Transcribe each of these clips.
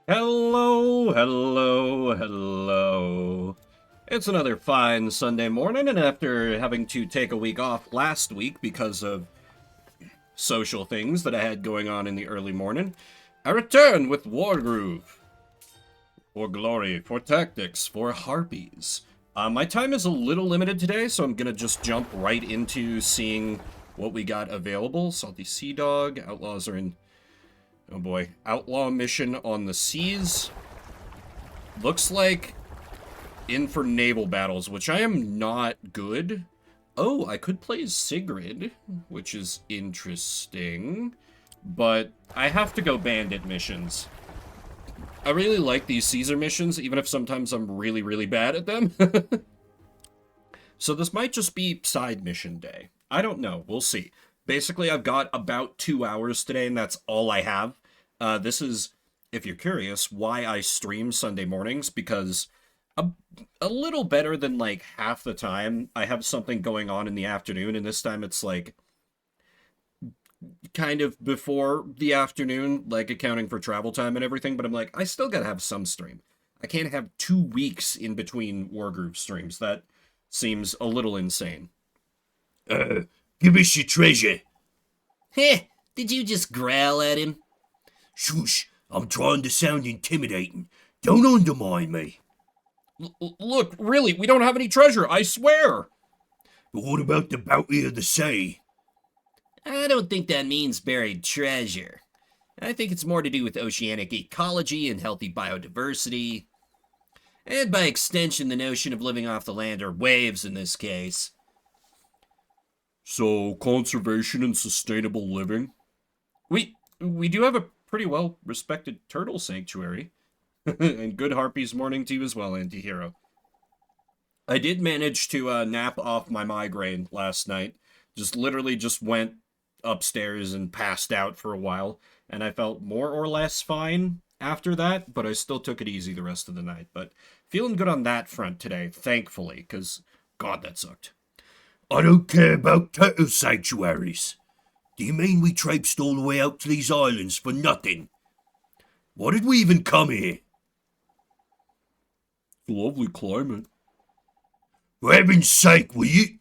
Hello, hello, hello. It's another fine Sunday morning, and after having to take a week off last week because of social things that I had going on in the early morning, I return with Wargroove. For glory, for tactics, for harpies. My time is a little limited today, so I'm gonna just jump right into seeing what we got available. Salty Sea Dog, Outlaws are in... Oh boy. Outlaw mission on the seas. Looks like in for naval battles, which I am not good. Oh, I could play as Sigrid, which is interesting. But I have to go bandit missions. I really like these Caesar missions, even if sometimes I'm really, really bad at them. So this might just be side mission day. I don't know. We'll see. Basically, I've got about 2 hours today, and that's all I have. This is, if you're curious, why I stream Sunday mornings, because a little better than, like, half the time, I have something going on in the afternoon, and this time it's, like, kind of before the afternoon, like, accounting for travel time and everything, but I'm like, I still gotta have some stream. I can't have 2 weeks in between Wargroove streams. That seems a little insane. Give us your treasure. Heh, did you just growl at him? Shush, I'm trying to sound intimidating. Don't undermine me. Look, really, we don't have any treasure, I swear! But what about the bounty of the sea? I don't think that means buried treasure. I think it's more to do with oceanic ecology and healthy biodiversity. And by extension, the notion of living off the land, or waves in this case. So, conservation and sustainable living? We do have a pretty well-respected turtle sanctuary. And good harpies morning to you as well, anti-hero. I did manage to nap off my migraine last night. Literally just went upstairs and passed out for a while. And I felt more or less fine after that, but I still took it easy the rest of the night. But feeling good on that front today, thankfully, because, God, that sucked. I don't care about turtle sanctuaries. Do you mean we traipsed all the way out to these islands for nothing? Why did we even come here? It's a lovely climate. For heaven's sake, will you...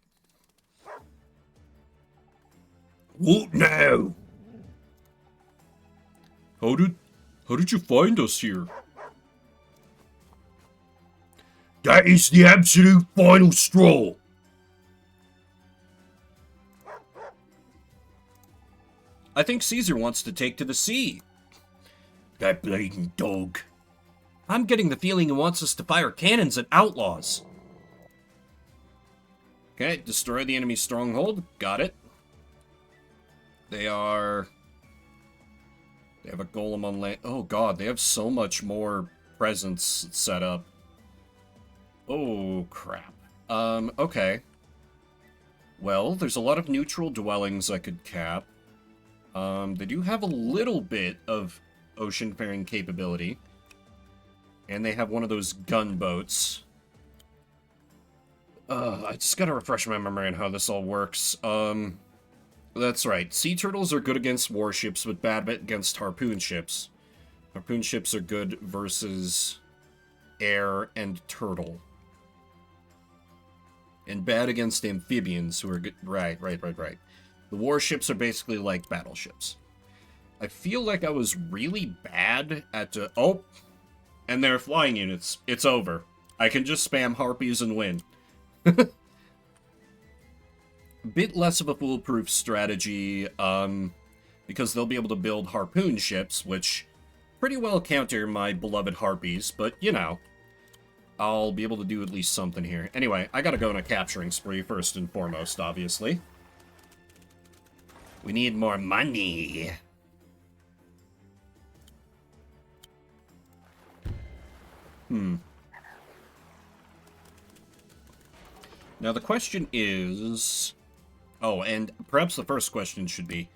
What now? How did you find us here? That is the absolute final straw. I think Caesar wants to take to the sea. That bleeding dog. I'm getting the feeling he wants us to fire cannons at outlaws. Okay, destroy the enemy stronghold. Got it. They have a golem on land. Oh god, they have so much more presence set up. Oh, crap. Okay. Well, there's a lot of neutral dwellings I could cap. They do have a little bit of ocean-faring capability. And they have one of those gunboats. I just gotta refresh my memory on how this all works. That's right. Sea turtles are good against warships, but bad against harpoon ships. Harpoon ships are good versus air and turtle. And bad against amphibians, who are good. Right. The warships are basically like battleships. I feel like I was really bad at... oh! And they're flying units. It's over. I can just spam harpies and win. Bit less of a foolproof strategy, because they'll be able to build harpoon ships, which pretty well counter my beloved harpies, but, you know, I'll be able to do at least something here. Anyway, I gotta go on a capturing spree first and foremost, obviously. We need more money. Now the question is... Oh, and perhaps the first question should be...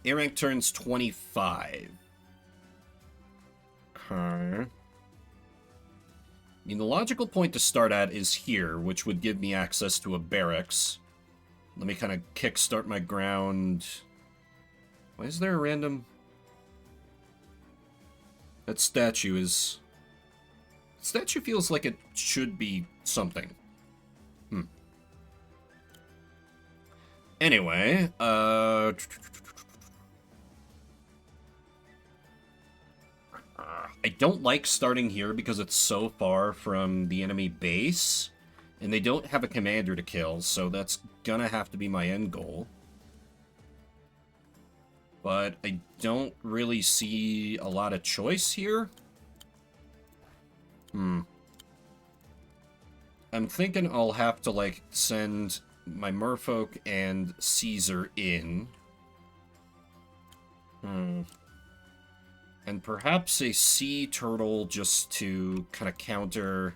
A rank turns 25. Okay. I mean, the logical point to start at is here, which would give me access to a barracks. Let me kind of kickstart my ground. Why is there a random... That statue is... Statue feels like it should be something. Anyway, I don't like starting here because it's so far from the enemy base, and they don't have a commander to kill, so that's gonna have to be my end goal. But I don't really see a lot of choice here. I'm thinking I'll have to, like, send my merfolk and Caesar in. And perhaps a sea turtle just to kind of counter...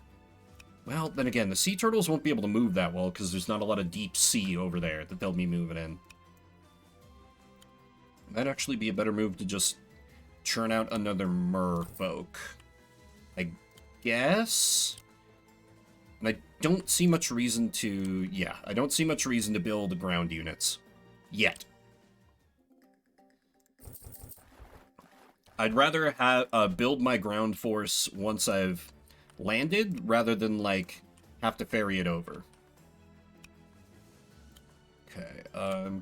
Well, then again, the sea turtles won't be able to move that well because there's not a lot of deep sea over there that they'll be moving in. Might actually be a better move to just churn out another merfolk. I guess? And I don't see much reason to... Yeah, I don't see much reason to build ground units. Yet. I'd rather have build my ground force once I've landed, rather than, like, have to ferry it over. Okay,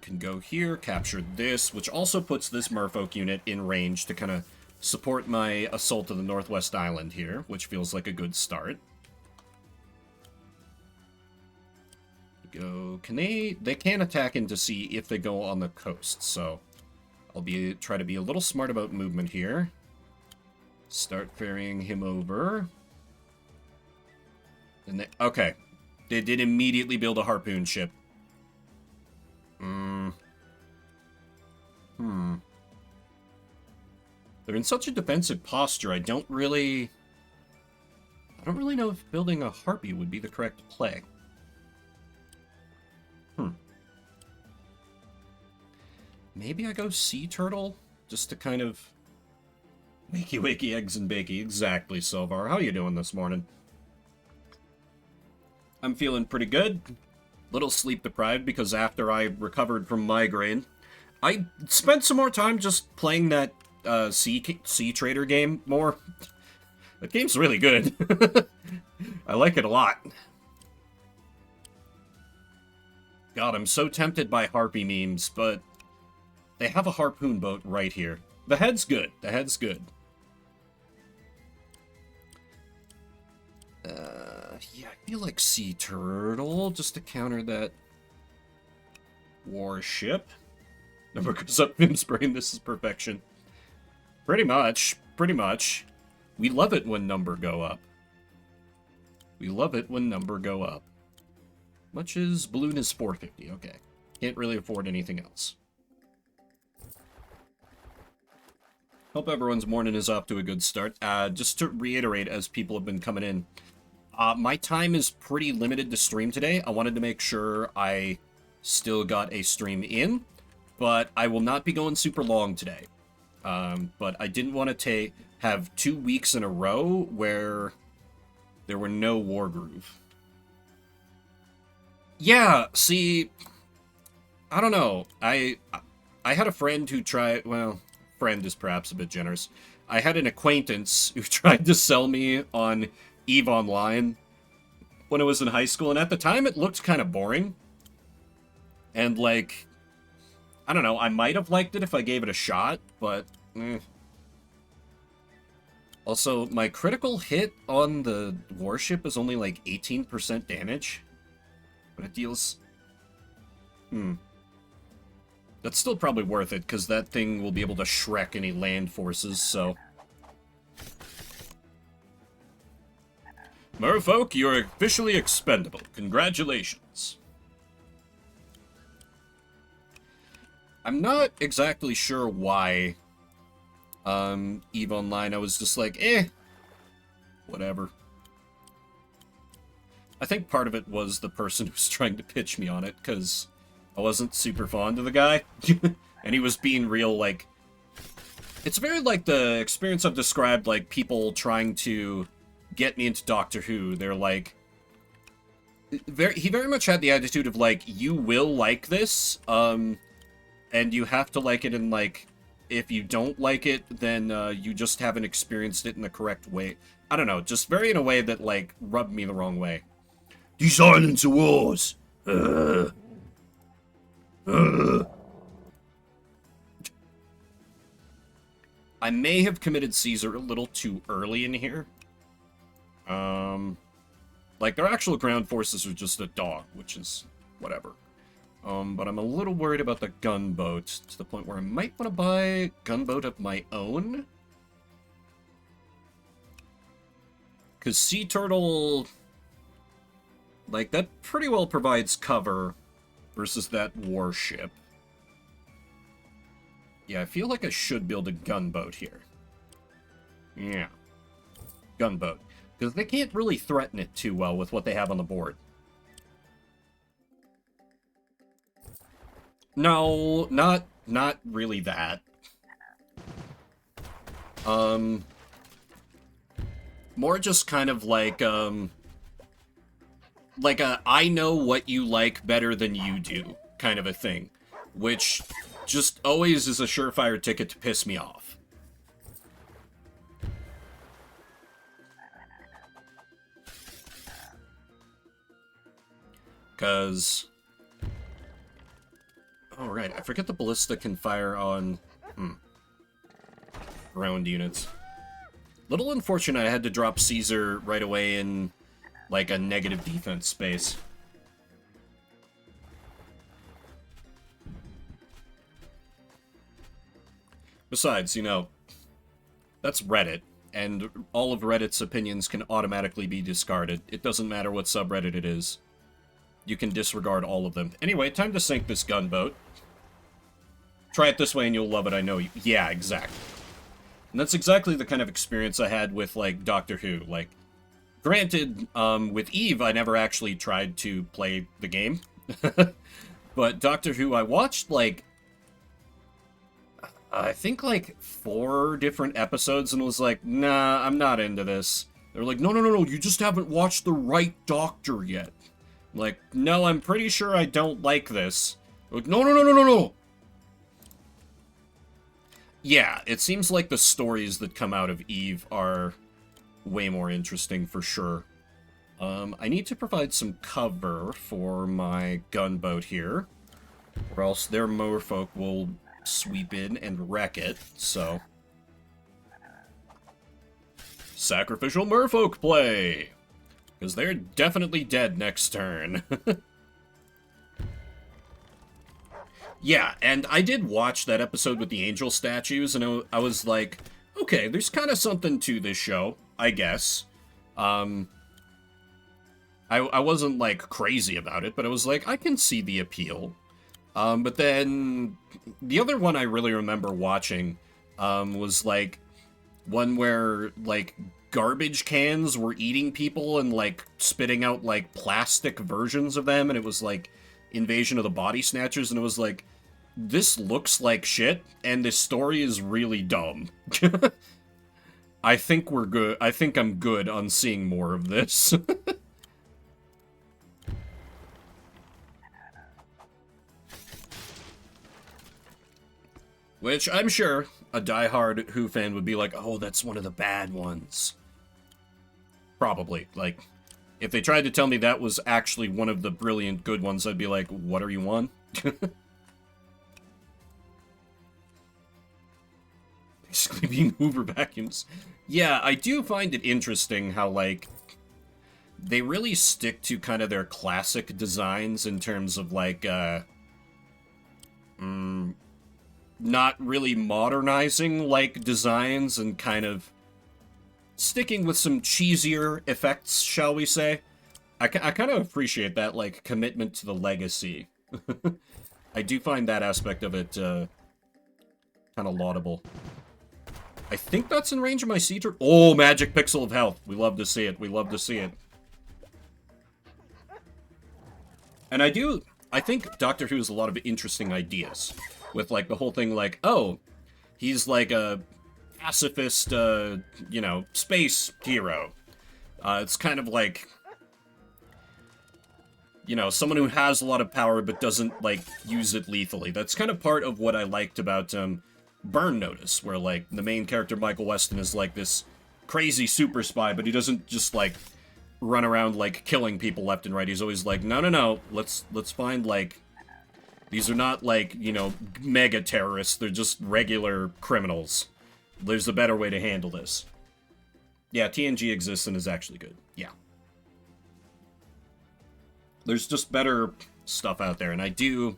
can go here, capture this, which also puts this merfolk unit in range to kind of support my assault of the Northwest Island here, which feels like a good start. Go, can they can attack into sea if they go on the coast, so I'll try to be a little smart about movement here. Start ferrying him over. And okay, they did immediately build a harpoon ship. They're in such a defensive posture, I don't really know if building a harpy would be the correct play. Maybe I go sea turtle, just to kind of... Wakey, wakey, eggs and bakey. Exactly, Silvar. How you doing this morning? I'm feeling pretty good. Little sleep deprived because after I recovered from migraine, I spent some more time just playing that Sea Trader game more. That game's really good. I like it a lot. God, I'm so tempted by harpy memes, but they have a harpoon boat right here. The head's good. The head's good. Yeah, I feel like sea turtle just to counter that warship. Number goes up, Vim's brain. This is perfection. Pretty much. Pretty much. We love it when number go up. We love it when number go up. Much as balloon is 450. Okay. Can't really afford anything else. Hope everyone's morning is off to a good start. Just to reiterate, as people have been coming in, my time is pretty limited to stream today. I wanted to make sure I still got a stream in, but I will not be going super long today. But I didn't want to have 2 weeks in a row where there were no Wargroove. Yeah, see, I don't know. I had a friend who tried, well, friend is perhaps a bit generous. I had an acquaintance who tried to sell me on EVE Online when I was in high school, and at the time it looked kind of boring. And, like, I don't know, I might have liked it if I gave it a shot, but Also, my critical hit on the warship is only like 18% damage. But it deals... That's still probably worth it, because that thing will be able to Shrek any land forces, so... Merfolk, you're officially expendable. Congratulations. I'm not exactly sure why EVE Online, I was just like, whatever. I think part of it was the person who was trying to pitch me on it, because I wasn't super fond of the guy. And he was being real, like... It's very like the experience I've described, like, people trying to get me into Doctor Who. They're like... He very much had the attitude of, like, you will like this, and you have to like it in, like, if you don't like it, then you just haven't experienced it in the correct way. I don't know, just very in a way that, like, rubbed me the wrong way. These islands are ours. Uh. I may have committed Caesar a little too early in here. Like, their actual ground forces are just a dog, which is whatever. But I'm a little worried about the gunboat, to the point where I might want to buy a gunboat of my own. Because Sea Turtle, like, that pretty well provides cover versus that warship. Yeah, I feel like I should build a gunboat here. Yeah. Gunboat. Because they can't really threaten it too well with what they have on the board. No, not really that. More just kind of like a I know what you like better than you do kind of a thing, which just always is a surefire ticket to piss me off. Because... oh, right, I forget the ballista can fire on... ground units. Little unfortunate I had to drop Caesar right away in, like, a negative defense space. Besides, you know, that's Reddit, and all of Reddit's opinions can automatically be discarded. It doesn't matter what subreddit it is. You can disregard all of them. Anyway, time to sink this gunboat. Try it this way and you'll love it, I know you. Yeah, exactly. And that's exactly the kind of experience I had with, like, Doctor Who. Like, granted, with Eve, I never actually tried to play the game. But Doctor Who, I watched, like, I think, like, 4 different episodes and was like, nah, I'm not into this. They were like, no, you just haven't watched the right Doctor yet. I'm like, no, I'm pretty sure I don't like this. They're like, no. Yeah, it seems like the stories that come out of Eve are way more interesting for sure. I need to provide some cover for my gunboat here, or else their merfolk will sweep in and wreck it, so... sacrificial merfolk play! Because they're definitely dead next turn. Yeah, and I did watch that episode with the angel statues, and I was like, okay, there's kind of something to this show, I guess. I wasn't, like, crazy about it, but I was like, I can see the appeal. But then, the other one I really remember watching, was, like, one where, like, garbage cans were eating people and, like, spitting out, like, plastic versions of them, and it was, like, Invasion of the Body Snatchers, and it was like, this looks like shit, and this story is really dumb. I think we're good. I think I'm good on seeing more of this. Which, I'm sure, a diehard Who fan would be like, oh, that's one of the bad ones. Probably. Like, if they tried to tell me that was actually one of the brilliant good ones, I'd be like, what are you on? Basically being Hoover vacuums. Yeah, I do find it interesting how, like, they really stick to kind of their classic designs in terms of, like, not really modernizing, like, designs and kind of sticking with some cheesier effects, shall we say. I kind of appreciate that, like, commitment to the legacy. I do find that aspect of it, kind of laudable. I think that's in range of my sea turtle. Oh, magic pixel of health. We love to see it. We love to see it. And I think Doctor Who has a lot of interesting ideas. With, like, the whole thing, like, oh, he's, like, a pacifist, you know, space hero. It's kind of like, you know, someone who has a lot of power but doesn't, like, use it lethally. That's kind of part of what I liked about, Burn Notice, where, like, the main character, Michael Weston, is, like, this crazy super spy, but he doesn't just, like, run around, like, killing people left and right. He's always like, no, let's find, like, these are not, like, you know, mega terrorists. They're just regular criminals. There's a better way to handle this. Yeah, TNG exists and is actually good. Yeah. There's just better stuff out there, and I do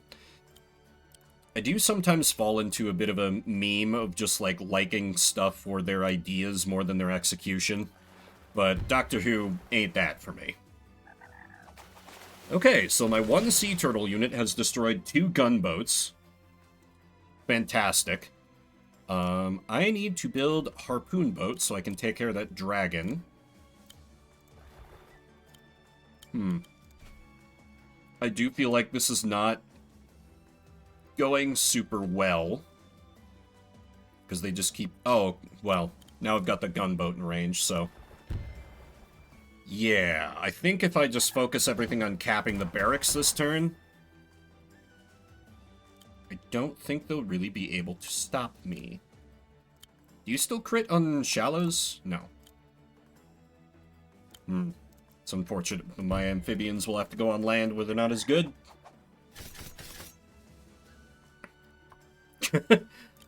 sometimes fall into a bit of a meme of just, like, liking stuff for their ideas more than their execution. But Doctor Who ain't that for me. Okay, so my one sea turtle unit has destroyed 2 gunboats. Fantastic. I need to build harpoon boats so I can take care of that dragon. I do feel like this is not going super well. Because they just keep... Oh, well, now I've got the gunboat in range, so... Yeah, I think if I just focus everything on capping the barracks this turn... I don't think they'll really be able to stop me. Do you still crit on shallows? No. It's unfortunate. My amphibians will have to go on land where they're not as good.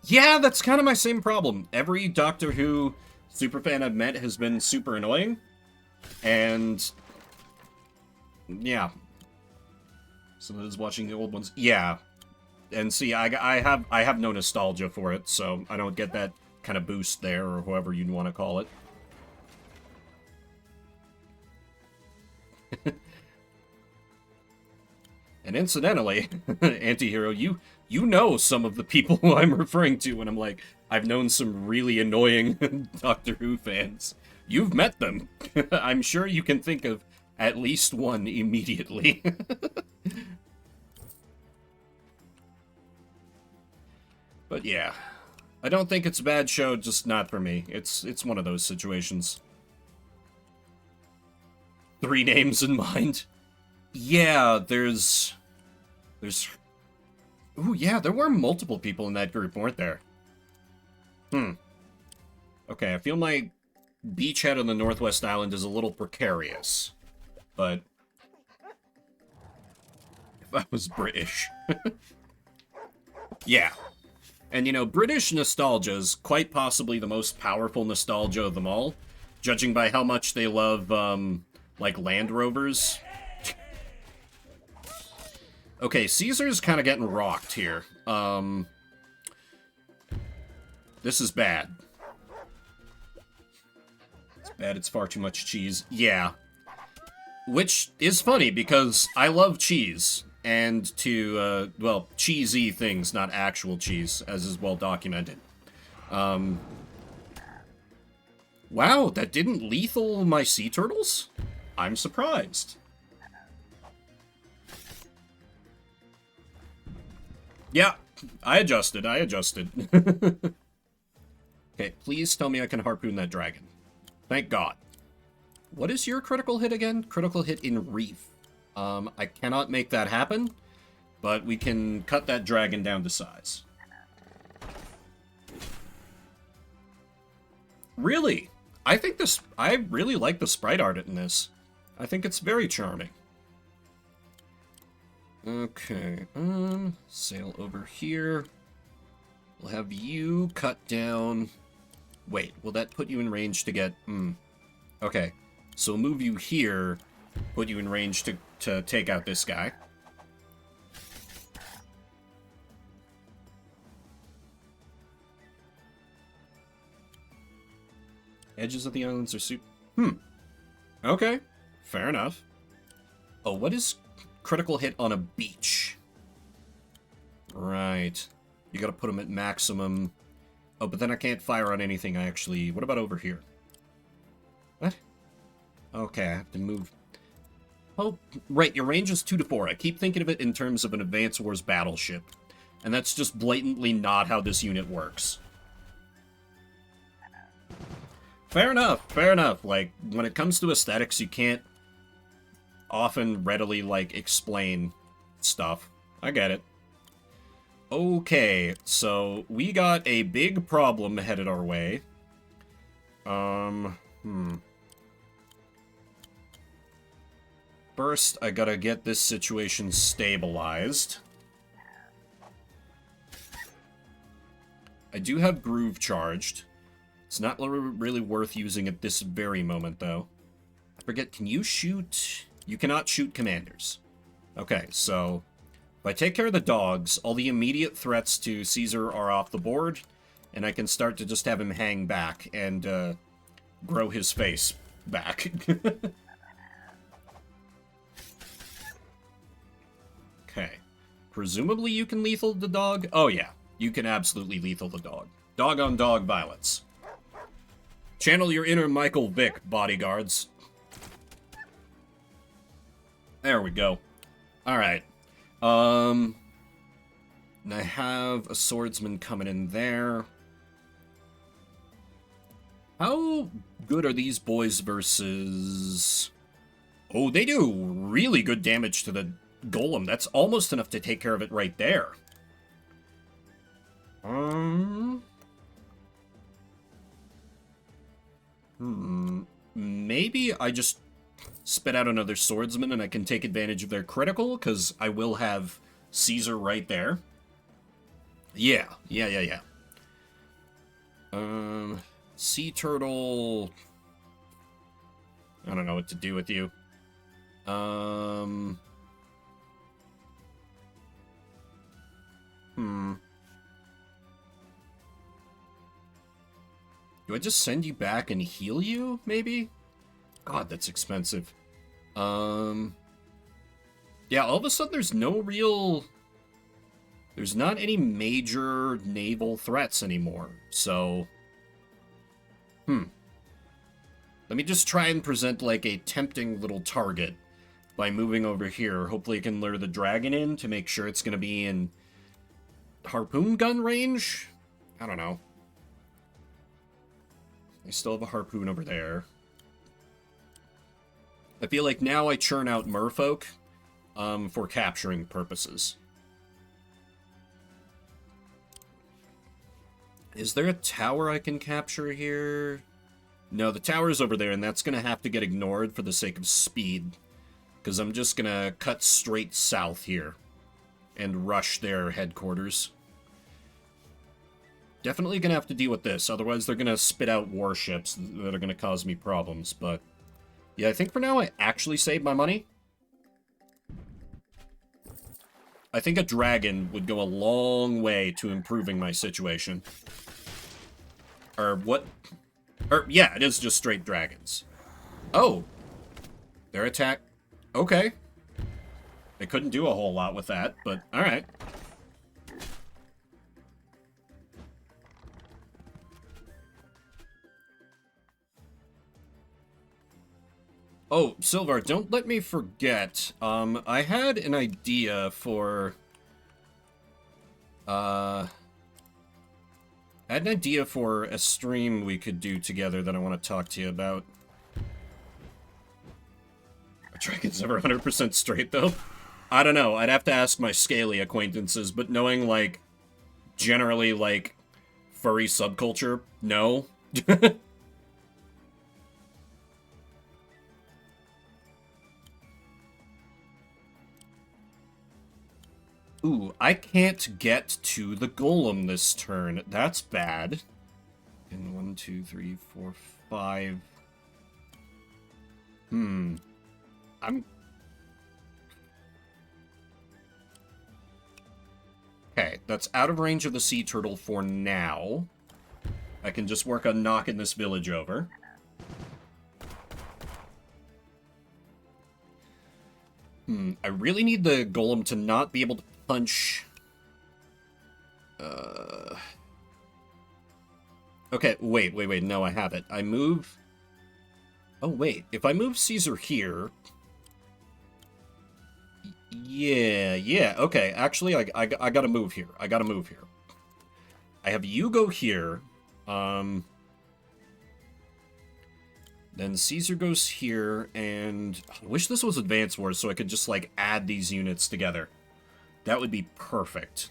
Yeah, that's kind of my same problem. Every Doctor Who superfan I've met has been super annoying. And... yeah. Someone is watching the old ones. Yeah. And see, I have no nostalgia for it, so I don't get that kind of boost there, or however you'd want to call it. And incidentally, Antihero, you know some of the people who I'm referring to when I'm like, I've known some really annoying Doctor Who fans. You've met them. I'm sure you can think of at least one immediately. But yeah, I don't think it's a bad show, just not for me. It's one of those situations. 3 names in mind. Yeah, there's... Ooh, yeah, there were multiple people in that group, weren't there? Okay, I feel my beachhead on the Northwest Island is a little precarious. But... if I was British... yeah. And, you know, British nostalgia is quite possibly the most powerful nostalgia of them all, judging by how much they love, like, Land Rovers. Okay, Caesar's kind of getting rocked here. This is bad. It's bad, it's far too much cheese. Yeah. Which is funny, because I love cheese. And to, well, cheesy things, not actual cheese, as is well documented. Wow, that didn't lethal my sea turtles? I'm surprised. Yeah, I adjusted. Okay, please tell me I can harpoon that dragon. Thank God. What is your critical hit again? Critical hit in Reef. I cannot make that happen, but we can cut that dragon down to size. Really? I really like the sprite art in this. I think it's very charming. Okay, sail over here. We'll have you cut down... Wait, will that put you in range to get... Okay, so we'll move you here, put you in range to take out this guy. Edges of the islands are super... Okay, fair enough. Oh, what is critical hit on a beach? Right. You gotta put them at maximum. Oh, but then I can't fire on anything, I actually... What about over here? What? Okay, I have to move... Oh, right, your range is 2 to 4. I keep thinking of it in terms of an Advance Wars battleship. And that's just blatantly not how this unit works. Fair enough, fair enough. Like, when it comes to aesthetics, you can't often readily, like, explain stuff. I get it. Okay, so we got a big problem headed our way. First, I gotta get this situation stabilized. I do have Groove charged. It's not really worth using at this very moment, though. I forget, can you shoot? You cannot shoot commanders. Okay, so if I take care of the dogs, all the immediate threats to Caesar are off the board, and I can start to just have him hang back and grow his face back. Okay. Presumably you can lethal the dog? Oh yeah, you can absolutely lethal the dog. Dog-on-dog violence. Channel your inner Michael Vick, bodyguards. There we go. Alright. And I have a swordsman coming in there. How good are these boys versus... Oh, they do really good damage to the golem. That's almost enough to take care of it right there. Maybe I just spit out another swordsman and I can take advantage of their critical, because I will have Caesar right there. Yeah. Sea turtle... I don't know what to do with you. Do I just send you back and heal you, maybe? God, that's expensive. Yeah, all of a sudden there's no real... There's not any major naval threats anymore, so... Let me just try and present, like, a tempting little target by moving over here. Hopefully I can lure the dragon in to make sure it's going to be in harpoon gun range? I don't know. I still have a harpoon over there. I feel like now I churn out merfolk for capturing purposes. Is there a tower I can capture here? No, the tower's over there, and that's going to have to get ignored for the sake of speed. Because I'm just going to cut straight south here and rush their headquarters. Definitely going to have to deal with this, otherwise they're going to spit out warships that are going to cause me problems, but... Yeah, I think for now I actually saved my money. I think a dragon would go a long way to improving my situation. Or what... Or, yeah, it is just straight dragons. Oh! Their attack... Okay. They couldn't do a whole lot with that, but alright. Oh, Silvar, don't let me forget. I had an idea for... I had an idea for a stream we could do together that I want to talk to you about. Are dragons ever 100% straight, though? I don't know. I'd have to ask my scaly acquaintances, but knowing, like, generally, like, furry subculture, no. Ooh, I can't get to the golem this turn. That's bad. And 1, 2, 3, 4, 5. Okay, that's out of range of the sea turtle for now. I can just work on knocking this village over. I really need the golem to not be able to punch... Okay, wait, no, I have it. I move... Oh, wait, if I move Caesar here... Yeah, okay, actually, I gotta move here. I have you go here, then Caesar goes here, and I wish this was Advance Wars so I could just, like, add these units together. That would be perfect.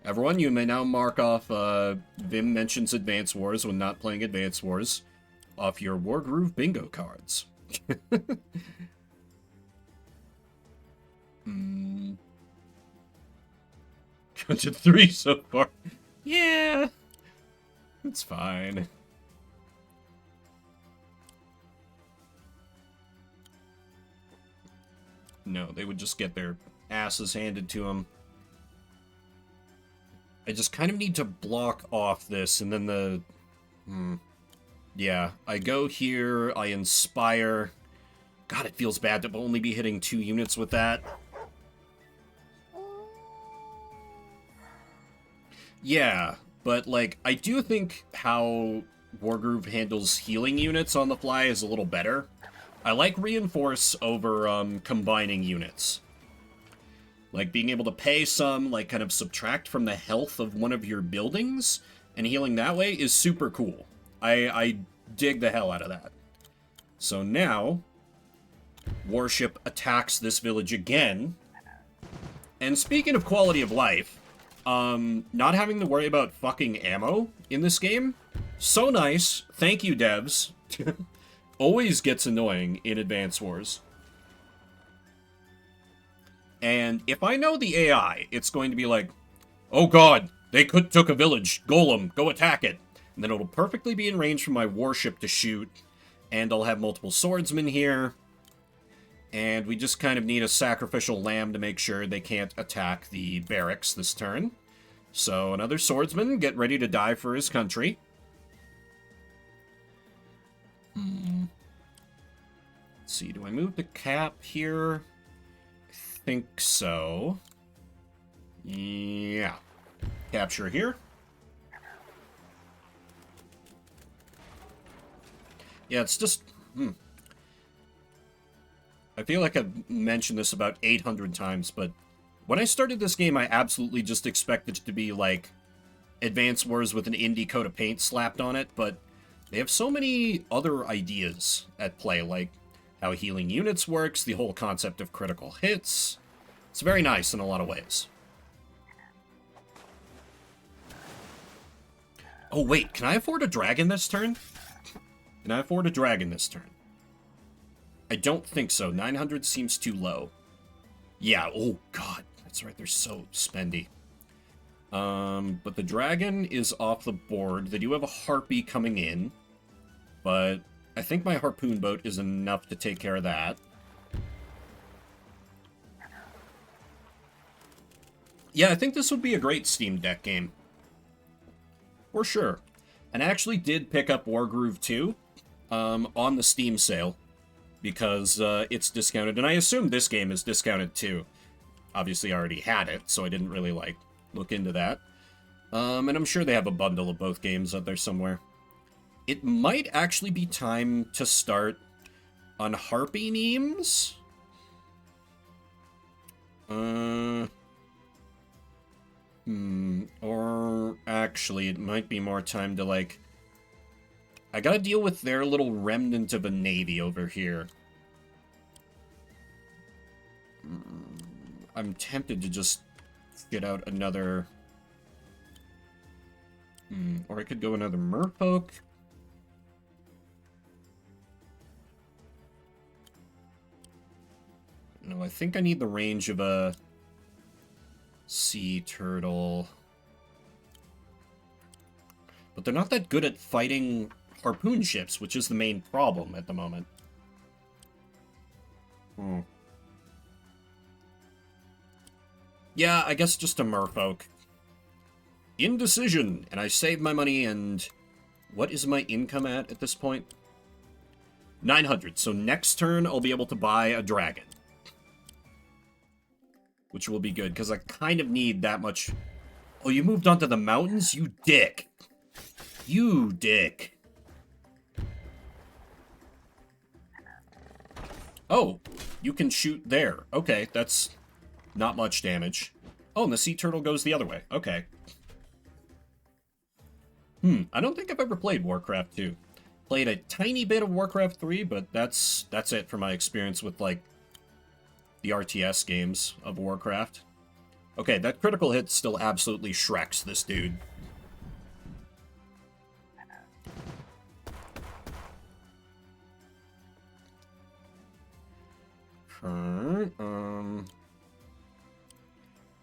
Everyone, you may now mark off Vim mentions Advance Wars when not playing Advance Wars off your Wargroove bingo cards. 3 so far. Yeah, it's fine. No, they would just get their asses handed to them. I just kind of need to block off this, and then the... Yeah, I go here, I inspire. God, it feels bad to only be hitting 2 units with that. Yeah, but, like, I do think how Wargroove handles healing units on the fly is a little better. I like Reinforce over combining units. Like, being able to pay some, like, kind of subtract from the health of one of your buildings, and healing that way is super cool. I dig the hell out of that. So now, Warship attacks this village again. And speaking of quality of life, not having to worry about fucking ammo in this game, so nice. Thank you, devs. Always gets annoying in Advance Wars. And if I know the AI, it's going to be like, oh god, they took a village. Golem, go attack it. And then it'll perfectly be in range for my warship to shoot. And I'll have multiple swordsmen here. And we just kind of need a sacrificial lamb to make sure they can't attack the barracks this turn. So another swordsman, get ready to die for his country. Let's see, do I move the cap here? I think so. Yeah. Capture here. Yeah, it's just... I feel like I've mentioned this about 800 times, but when I started this game, I absolutely just expected it to be like Advance Wars with an indie coat of paint slapped on it, but they have so many other ideas at play, like how healing units works, the whole concept of critical hits. It's very nice in a lot of ways. Oh wait, can I afford a dragon this turn? Can I afford a dragon this turn? I don't think so. 900 seems too low. Yeah, oh god. That's right, they're so spendy. But the dragon is off the board. They do have a harpy coming in. But I think my harpoon boat is enough to take care of that. Yeah, I think this would be a great Steam Deck game. For sure. And I actually did pick up Wargroove 2 on the Steam sale. Because it's discounted, and I assume this game is discounted too. Obviously, I already had it, so I didn't really, like, look into that. And I'm sure they have a bundle of both games out there somewhere. It might actually be time to start on Harpy Nemes. Or actually, it might be more time to, like... I gotta deal with their little remnant of a navy over here. I'm tempted to just get out another... Or I could go another merfolk. No, I think I need the range of a sea turtle. But they're not that good at fighting harpoon ships, which is the main problem at the moment. Yeah, I guess just a merfolk. Indecision! And I saved my money, and... What is my income at this point? 900. So next turn, I'll be able to buy a dragon. Which will be good, because I kind of need that much... Oh, you moved onto the mountains? You dick! You dick! Oh, you can shoot there. Okay, that's not much damage. Oh, and the sea turtle goes the other way. Okay. I don't think I've ever played Warcraft 2. Played a tiny bit of Warcraft 3, but that's it for my experience with, like, the RTS games of Warcraft. Okay, that critical hit still absolutely shreks this dude.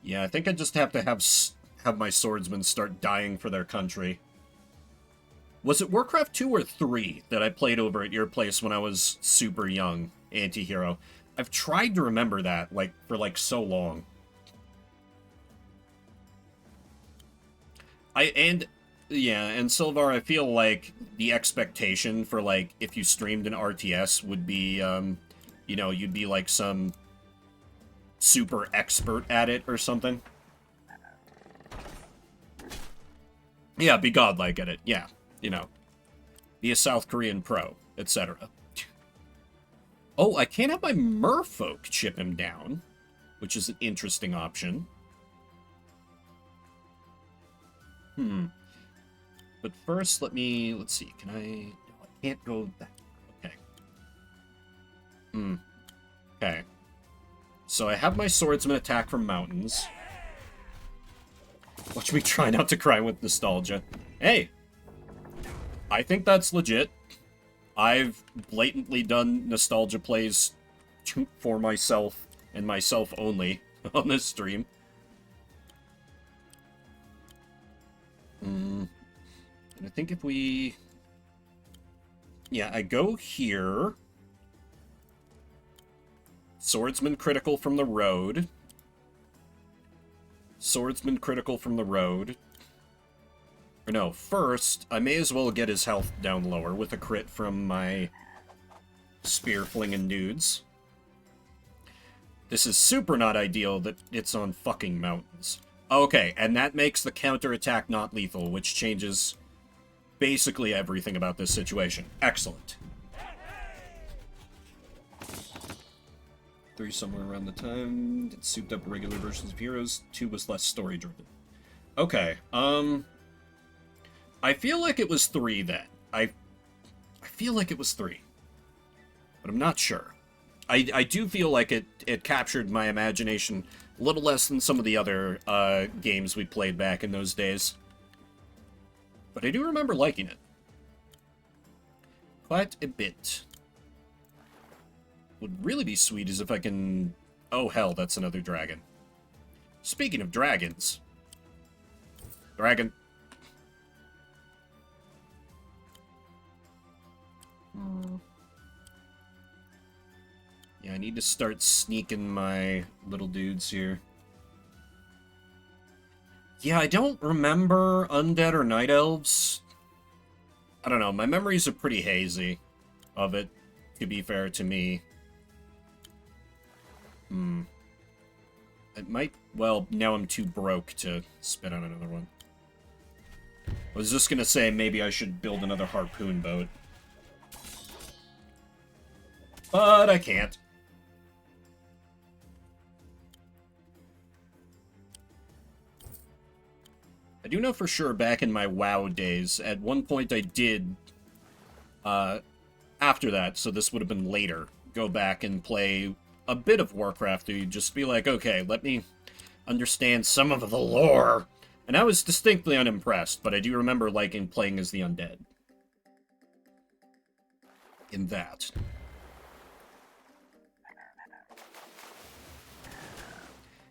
Yeah, I think I just have to have my swordsmen start dying for their country. Was it Warcraft 2 or 3 that I played over at your place when I was super young, Antihero? I've tried to remember that, like, for, like, so long. Yeah, and Sylvar, I feel like the expectation for, like, if you streamed an RTS would be, you know, you'd be, like, some super expert at it or something. Yeah, be godlike at it, yeah. You know, be a South Korean pro, etc. Oh, I can't have my merfolk chip him down, which is an interesting option. But first, let's see, can I... No, I can't go that... Okay. Okay. So I have my swordsman attack from mountains. Watch me try not to cry with nostalgia. Hey! I think that's legit. I've blatantly done nostalgia plays for myself and myself only on this stream. And I think if we... Yeah, I go here. Swordsman critical from the road. Swordsman critical from the road. Or no, first, I may as well get his health down lower with a crit from my spear-flinging dudes. This is super not ideal that it's on fucking mountains. Okay, and that makes the counterattack not lethal, which changes basically everything about this situation. Excellent. 3 somewhere around the time. It souped up regular versions of heroes. 2 was less story-driven. Okay, I feel like it was 3 then. I feel like it was 3. But I'm not sure. I do feel like it captured my imagination a little less than some of the other games we played back in those days. But I do remember liking it. Quite a bit. Would really be sweet is if I can... Oh hell, that's another dragon. Speaking of dragons. Dragon. Yeah, I need to start sneaking my little dudes here. Yeah, I don't remember undead or night elves. I don't know, my memories are pretty hazy of it, to be fair to me. It might... Well, now I'm too broke to spit on another one. I was just gonna say maybe I should build another harpoon boat. But I can't. I do know for sure back in my WoW days, at one point I did, after that, so this would have been later, go back and play a bit of Warcraft to just be like, okay, let me understand some of the lore. And I was distinctly unimpressed, but I do remember liking playing as the undead. In that.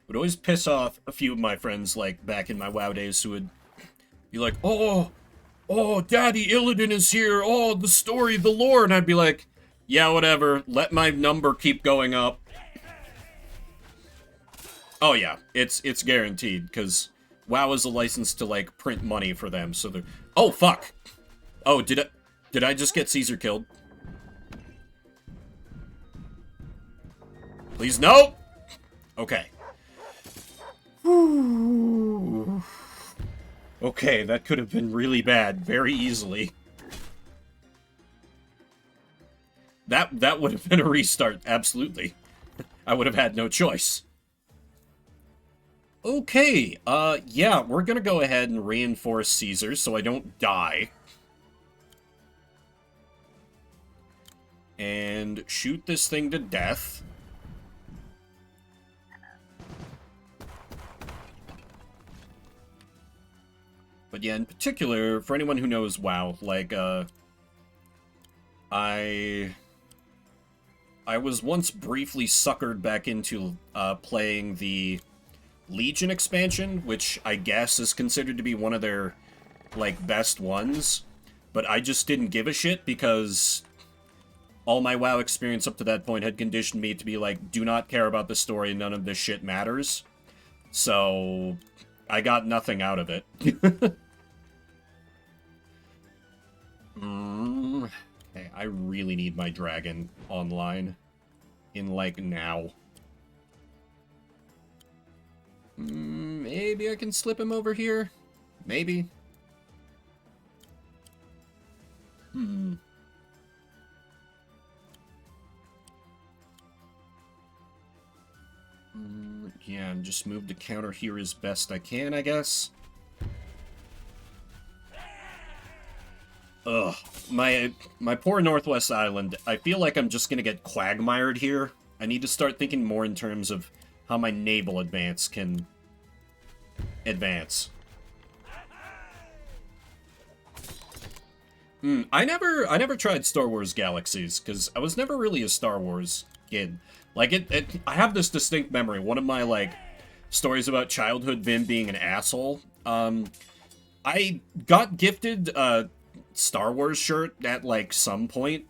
Would always piss off a few of my friends, like, back in my WoW days, who would be like, oh, Daddy Illidan is here, oh, the story, the lore, and I'd be like, yeah, whatever, let my number keep going up. Oh yeah, it's guaranteed, because WoW is a license to, like, print money for them, so they're... Oh, fuck! Oh, did I just get Caesar killed? Please, no! Okay. Okay, that could have been really bad, very easily. That would have been a restart, absolutely. I would have had no choice. Okay, yeah, we're gonna go ahead and reinforce Caesar so I don't die. And shoot this thing to death. But yeah, in particular, for anyone who knows WoW, like, I was once briefly suckered back into playing the Legion expansion, which I guess is considered to be one of their, like, best ones. But I just didn't give a shit because all my WoW experience up to that point had conditioned me to be like, do not care about the story, none of this shit matters. So I got nothing out of it. Okay, I really need my dragon online. In, like, now. Maybe I can slip him over here? Maybe. Yeah, and just move the counter here as best I can, I guess. Ugh. My poor Northwest Island. I feel like I'm just gonna get quagmired here. I need to start thinking more in terms of how my naval advance can advance. I never tried Star Wars Galaxies, because I was never really a Star Wars kid. Like, I have this distinct memory. One of my, like, stories about childhood Vin being an asshole. I got gifted a Star Wars shirt at, like, some point.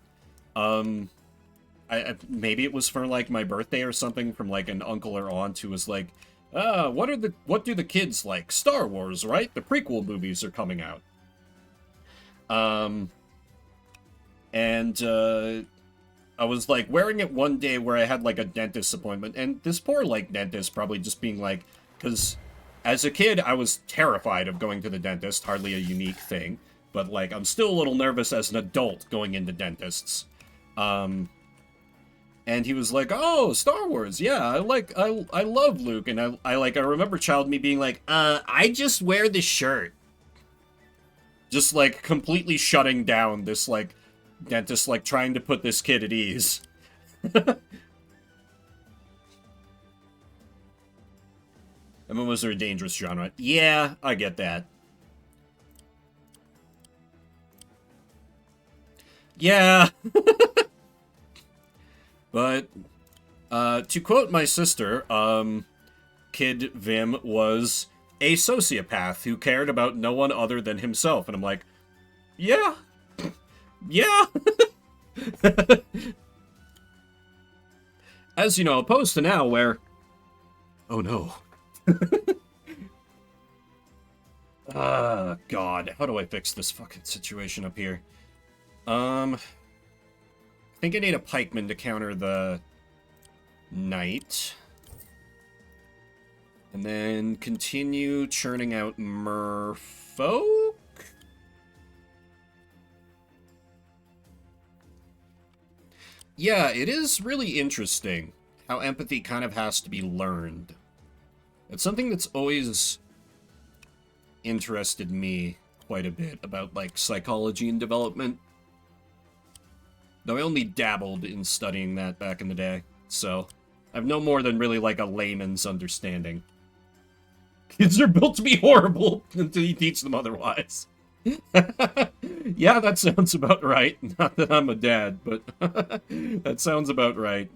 Maybe it was for, like, my birthday or something from, like, an uncle or aunt who was like, what do the kids like? Star Wars, right? The prequel movies are coming out. I was, like, wearing it one day where I had, like, a dentist appointment, and this poor, like, dentist probably just being like, because as a kid, I was terrified of going to the dentist, hardly a unique thing, but, like, I'm still a little nervous as an adult going into dentists. And he was like, oh, Star Wars, yeah, I love Luke, and I remember child me being like, I just wear the shirt. Just, like, completely shutting down this, like, dentist, like, trying to put this kid at ease. I mean, was there a dangerous genre? Yeah, I get that. Yeah. But, to quote my sister, Kid Vim was a sociopath who cared about no one other than himself. And I'm like, yeah. Yeah. As you know, opposed to now where... Oh no. God. How do I fix this fucking situation up here? I think I need a pikeman to counter the knight. And then continue churning out merfolk? Yeah, it is really interesting how empathy kind of has to be learned. It's something that's always interested me quite a bit about, like, psychology and development. Though I only dabbled in studying that back in the day, so I have no more than really, like, a layman's understanding. Kids are built to be horrible until you teach them otherwise. Yeah, that sounds about right. Not that I'm a dad, but that sounds about right.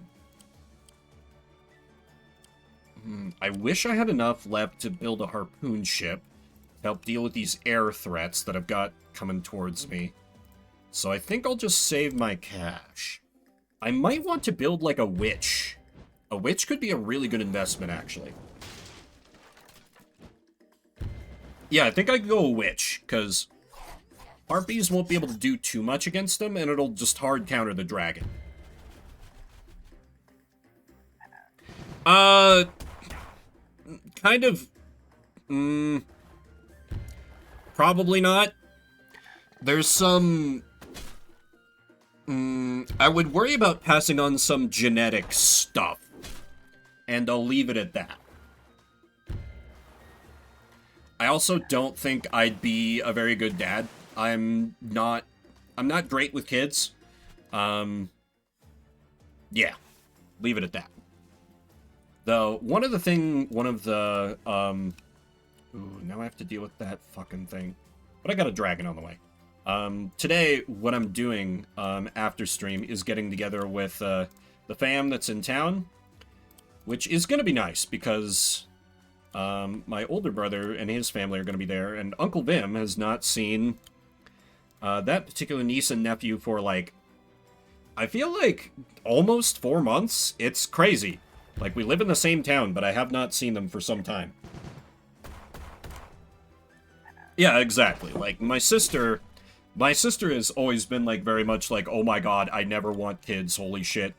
I wish I had enough left to build a harpoon ship to help deal with these air threats that I've got coming towards me. So I think I'll just save my cash. I might want to build, like, a witch. A witch could be a really good investment, actually. Yeah, I think I could go a witch, because harpies won't be able to do too much against them, and it'll just hard counter the dragon. Kind of... probably not. There's some... I would worry about passing on some genetic stuff. And I'll leave it at that. I also don't think I'd be a very good dad. I'm not great with kids. Yeah. Leave it at that. Though, one of the Ooh, now I have to deal with that fucking thing. But I got a dragon on the way. Today, what I'm doing after stream is getting together with the fam that's in town, which is going to be nice because my older brother and his family are going to be there, and Uncle Vim has not seen that particular niece and nephew for, like, I feel like almost 4 months. It's crazy. Like, we live in the same town, but I have not seen them for some time. Yeah, exactly. Like, my sister has always been, like, very much like, oh my god, I never want kids, holy shit.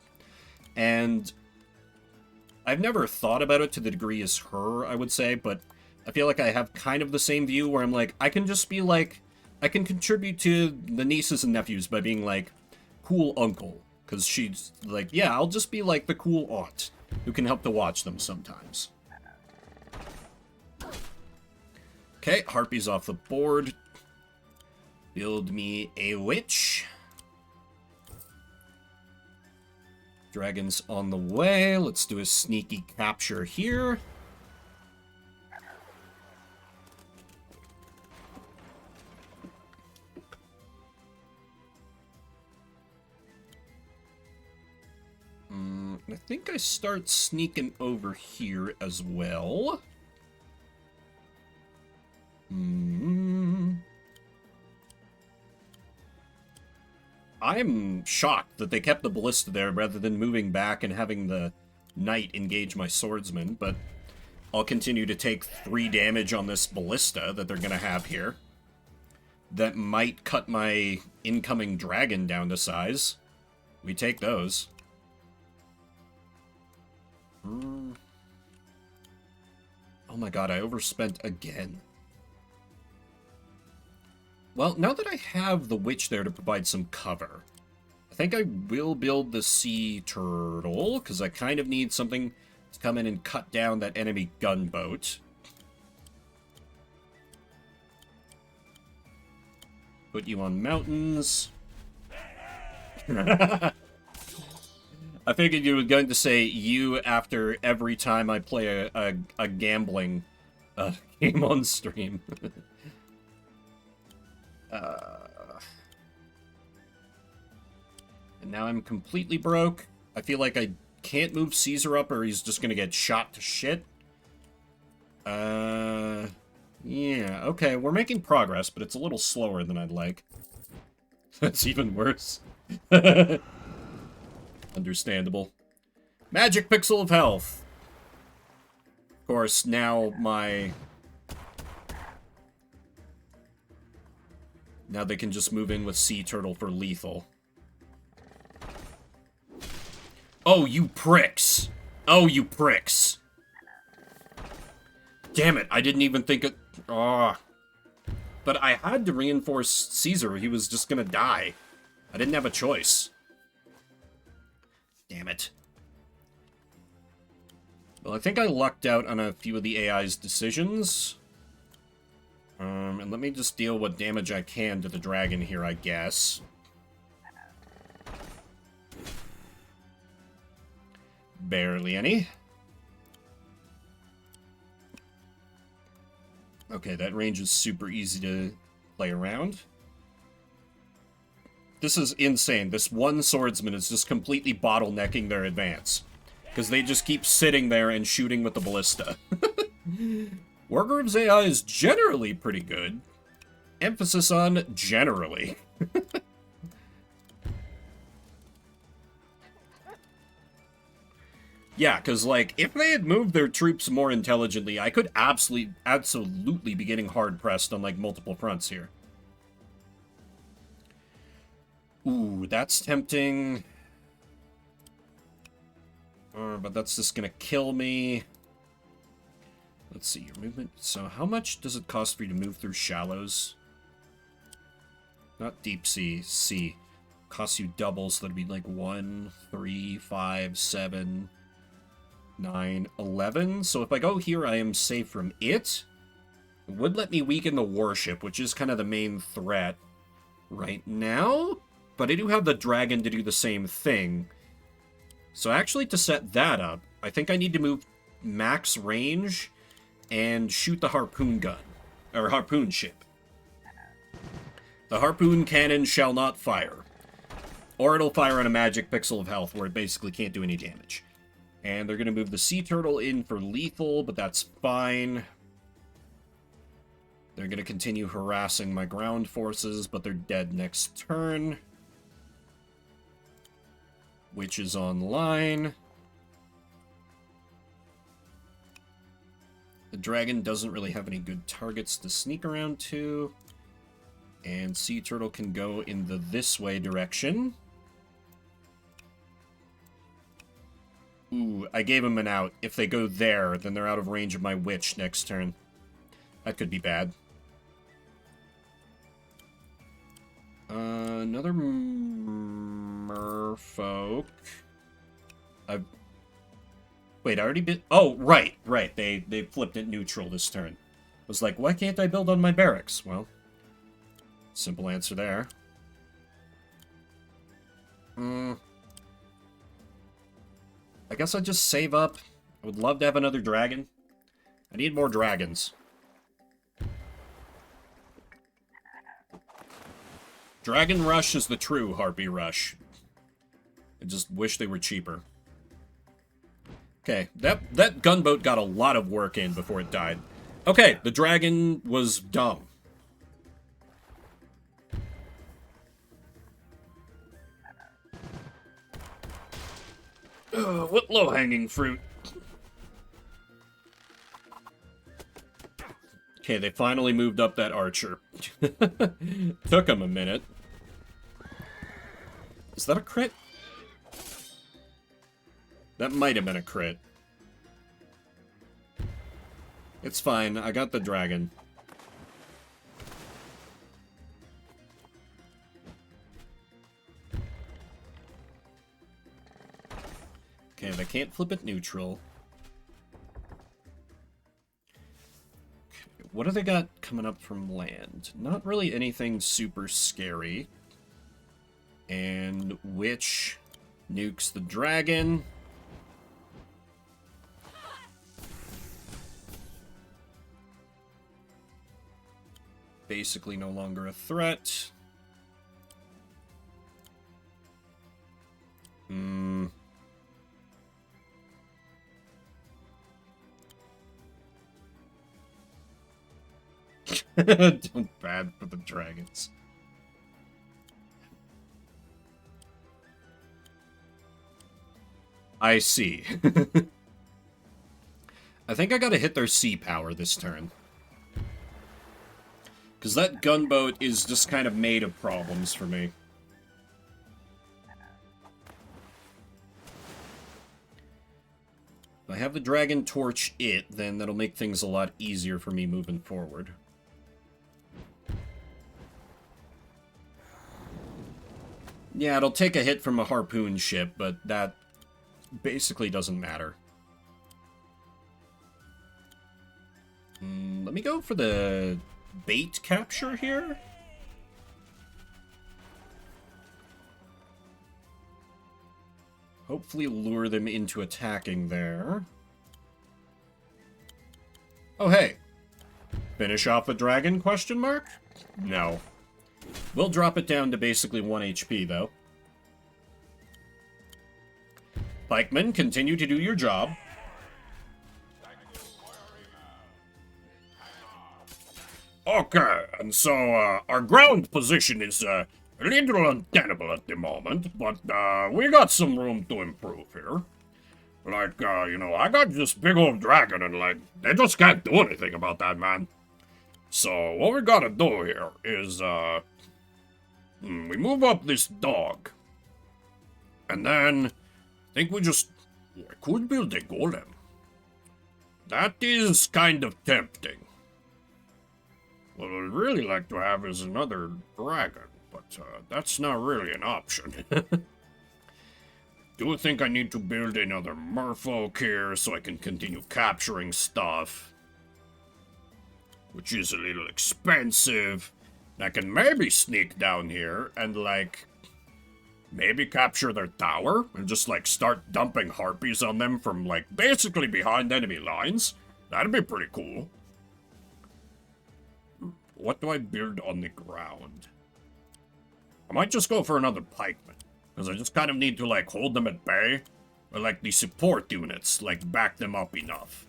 And I've never thought about it to the degree as her, I would say, but I feel like I have kind of the same view where I'm like, I can just be like, I can contribute to the nieces and nephews by being like, cool uncle. Because she's like, yeah, I'll just be like the cool aunt who can help to watch them sometimes. Okay, Harpy's off the board. Build me a witch. Dragon's on the way. Let's do a sneaky capture here. I think I start sneaking over here as well. I'm shocked that they kept the ballista there rather than moving back and having the knight engage my swordsman, but I'll continue to take 3 damage on this ballista that they're going to have here. That might cut my incoming dragon down to size. We take those. Oh my god, I overspent again. Well, now that I have the witch there to provide some cover, I think I will build the sea turtle, because I kind of need something to come in and cut down that enemy gunboat. Put you on mountains. I figured you were going to say you after every time I play a gambling game on stream. And now I'm completely broke. I feel like I can't move Caesar up or he's just gonna get shot to shit. Yeah, okay, we're making progress, but it's a little slower than I'd like. That's even worse. Understandable. Magic Pixel of Health. Of course, now they can just move in with Sea Turtle for lethal. Oh, you pricks! Oh, you pricks! Damn it, I didn't even think it... Ah. But I had to reinforce Caesar, he was just gonna die. I didn't have a choice. Damn it. Well, I think I lucked out on a few of the AI's decisions. And let me just deal what damage I can to the dragon here, I guess. Barely any. Okay, that range is super easy to play around. This is insane. This one swordsman is just completely bottlenecking their advance. Because they just keep sitting there and shooting with the ballista. Wargroove's AI is generally pretty good. Emphasis on generally. Yeah, because, like, if they had moved their troops more intelligently, I could absolutely be getting hard-pressed on, like, multiple fronts here. Ooh, that's tempting. But that's just gonna kill me. Let's see, your movement. So how much does it cost for you to move through shallows? Not deep sea, sea. Costs you double, so that'd be like 1, 3, 5, 7, 9, 11. So if I go here, I am safe from it. It would let me weaken the warship, which is kind of the main threat right now. But I do have the dragon to do the same thing. So actually, to set that up, I think I need to move max range and shoot the harpoon gun, or harpoon ship. The harpoon cannon shall not fire, or it'll fire on a magic pixel of health where it basically can't do any damage. And they're going to move the sea turtle in for lethal, but that's fine. They're going to continue harassing my ground forces, but they're dead next turn. Witch is online. The dragon doesn't really have any good targets to sneak around to. And sea turtle can go in the this way direction. Ooh, I gave him an out. If they go there, then they're out of range of my witch next turn. That could be bad. Another merfolk. Wait, I already bit. Oh, right. They flipped it neutral this turn. I was like, why can't I build on my barracks? Well, simple answer there. I guess I'd just save up. I would love to have another dragon. I need more dragons. Dragon Rush is the true Harpy Rush. I just wish they were cheaper. Okay, that gunboat got a lot of work in before it died. Okay, the dragon was dumb. What low-hanging fruit? Okay, they finally moved up that archer. Took them a minute. Is that a crit? That might have been a crit. It's fine, I got the dragon. Okay, they can't flip it neutral. Okay, what do they got coming up from land? Not really anything super scary. And Witch nukes the dragon. Basically no longer a threat. Don't bad for the dragons. I see. I think I gotta hit their sea power this turn. Because that gunboat is just kind of made of problems for me. If I have the dragon torch it, then that'll make things a lot easier for me moving forward. Yeah, it'll take a hit from a harpoon ship, but that basically doesn't matter. Let me go for the bait capture here. Hopefully lure them into attacking there. Oh, hey. Finish off a dragon, question mark? No. We'll drop it down to basically 1 HP, though. Pikemen, continue to do your job. Okay, and so, our ground position is, a little untenable at the moment, but, we got some room to improve here. Like, you know, I got this big old dragon, and, like, they just can't do anything about that, man. So, what we gotta do here is, we move up this dog. And then, I think we could build a golem. That is kind of tempting. What I'd really like to have is another dragon, but that's not really an option. Do think I need to build another merfolk here so I can continue capturing stuff, which is a little expensive. I can maybe sneak down here and, like, maybe capture their tower and just, like, start dumping harpies on them from, like, basically behind enemy lines. That'd be pretty cool. What do I build on the ground? I might just go for another pikeman. Because I just kind of need to, like, hold them at bay. Or, like, the support units, like, back them up enough.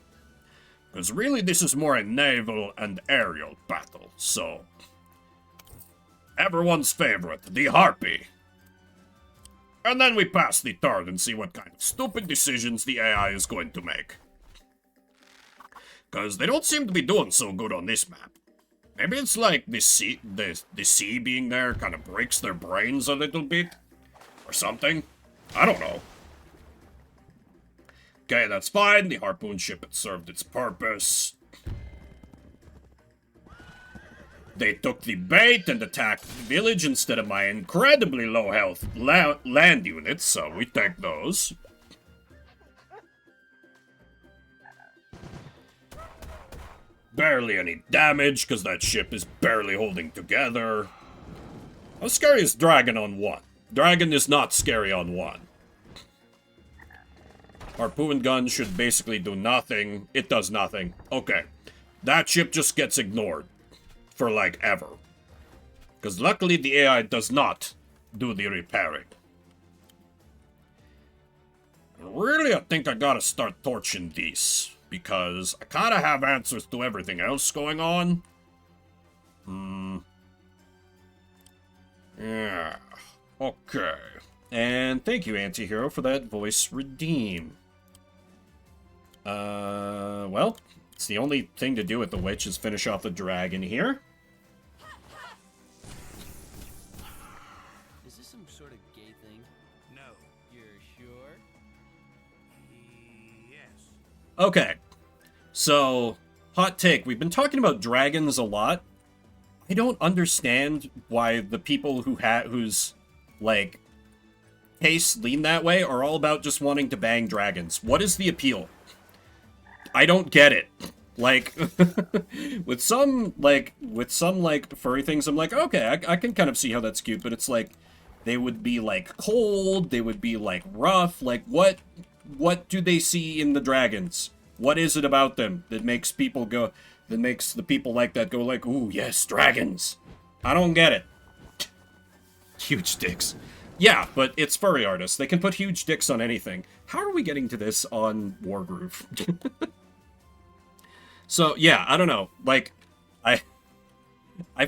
Because really, this is more a naval and aerial battle, so... Everyone's favorite, the Harpy. And then we pass the third and see what kind of stupid decisions the AI is going to make. Because they don't seem to be doing so good on this map. Maybe it's like the sea being there kind of breaks their brains a little bit. Or something. I don't know. Okay, that's fine. The harpoon ship had served its purpose. They took the bait and attacked the village instead of my incredibly low health land units, so we take those. Barely any damage, because that ship is barely holding together. How scary is Dragon on 1? Dragon is not scary on 1. Harpoon gun should basically do nothing. It does nothing. Okay. That ship just gets ignored. For, like, ever. Because luckily the AI does not do the repairing. Really, I think I gotta start torching these. Because I kind of have answers to everything else going on. Yeah. Okay. And thank you, Antihero, for that voice redeem. Well, it's the only thing to do with the witch is finish off the dragon here. Is this some sort of gay thing? No. You're sure? Yes. Okay. So, hot take. We've been talking about dragons a lot. I don't understand why the people whose, like, tastes lean that way are all about just wanting to bang dragons. What is the appeal? I don't get it. Like, with some furry things, I'm like, okay, I can kind of see how that's cute, but it's like, they would be, like, cold, they would be, like, rough, like, what do they see in the dragons? What is it about them that makes people go, that makes the people like that go like, ooh, yes, dragons? I don't get it. Huge dicks. Yeah, but it's furry artists. They can put huge dicks on anything. How are we getting to this on Wargroove? So, yeah, I don't know. Like, I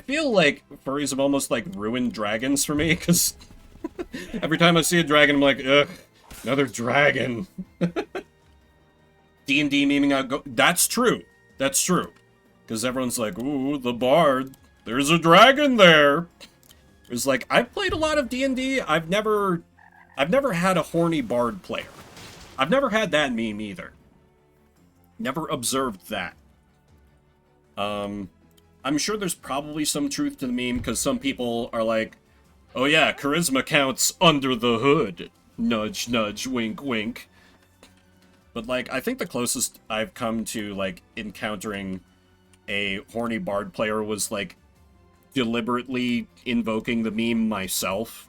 feel like furries have almost, like, ruined dragons for me, because every time I see a dragon, I'm like, ugh, another dragon. D&D memeing out go... That's true. That's true. Because everyone's like, ooh, the bard. There's a dragon there. It's like, I've played a lot of D&D. I've never had a horny bard player. I've never had that meme either. Never observed that. I'm sure there's probably some truth to the meme, because some people are like, oh yeah, charisma counts under the hood. Nudge, nudge, wink, wink. But, like, I think the closest I've come to, like, encountering a horny bard player was, like, deliberately invoking the meme myself.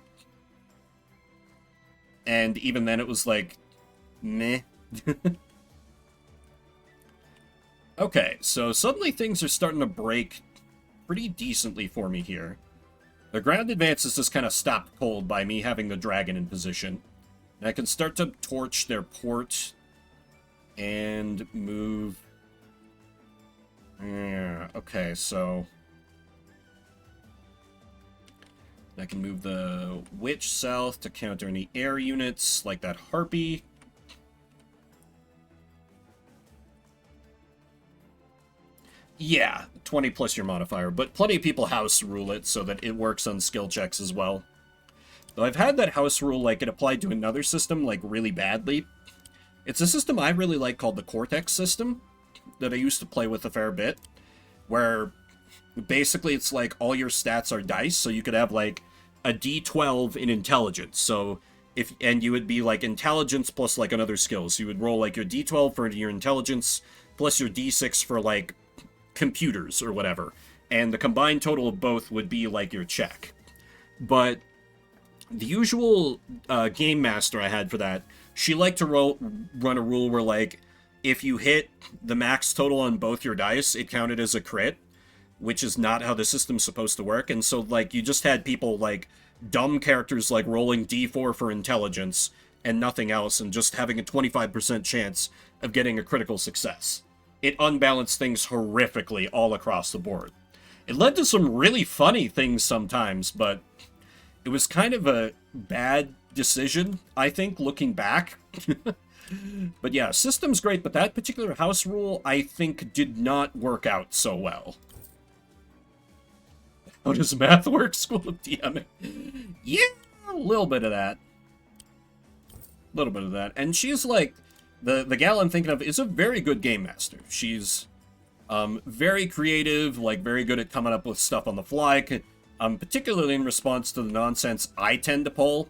And even then it was like, meh. Okay, so suddenly things are starting to break pretty decently for me here. The ground advances just kind of stopped cold by me having the dragon in position. And I can start to torch their port and move... Yeah, okay, so... I can move the witch south to counter any air units, like that harpy. Yeah, 20 plus your modifier, but plenty of people house rule it so that it works on skill checks as well. Though I've had that house rule, like, it applied to another system, like, really badly. It's a system I really like called the Cortex system, that I used to play with a fair bit, where basically it's like all your stats are dice, so you could have, like, a d12 in intelligence, so and you would be, like, intelligence plus, like, another skill, so you would roll, like, your d12 for your intelligence, plus your d6 for, like, computers or whatever, and the combined total of both would be, like, your check. But the usual game master I had for that, she liked to run a rule where, like, if you hit the max total on both your dice, it counted as a crit, which is not how the system's supposed to work. And so, like, you just had people, like, dumb characters, like, rolling d4 for intelligence and nothing else, and just having a 25% chance of getting a critical success. It unbalanced things horrifically all across the board. It led to some really funny things sometimes, but it was kind of a bad decision, I think, looking back. But yeah, system's great, but that particular house rule, I think, did not work out so well. How does math work? School of DMing. Yeah, a little bit of that. A little bit of that. And she's like, the gal I'm thinking of is a very good game master. She's very creative, like very good at coming up with stuff on the fly, particularly in response to the nonsense I tend to pull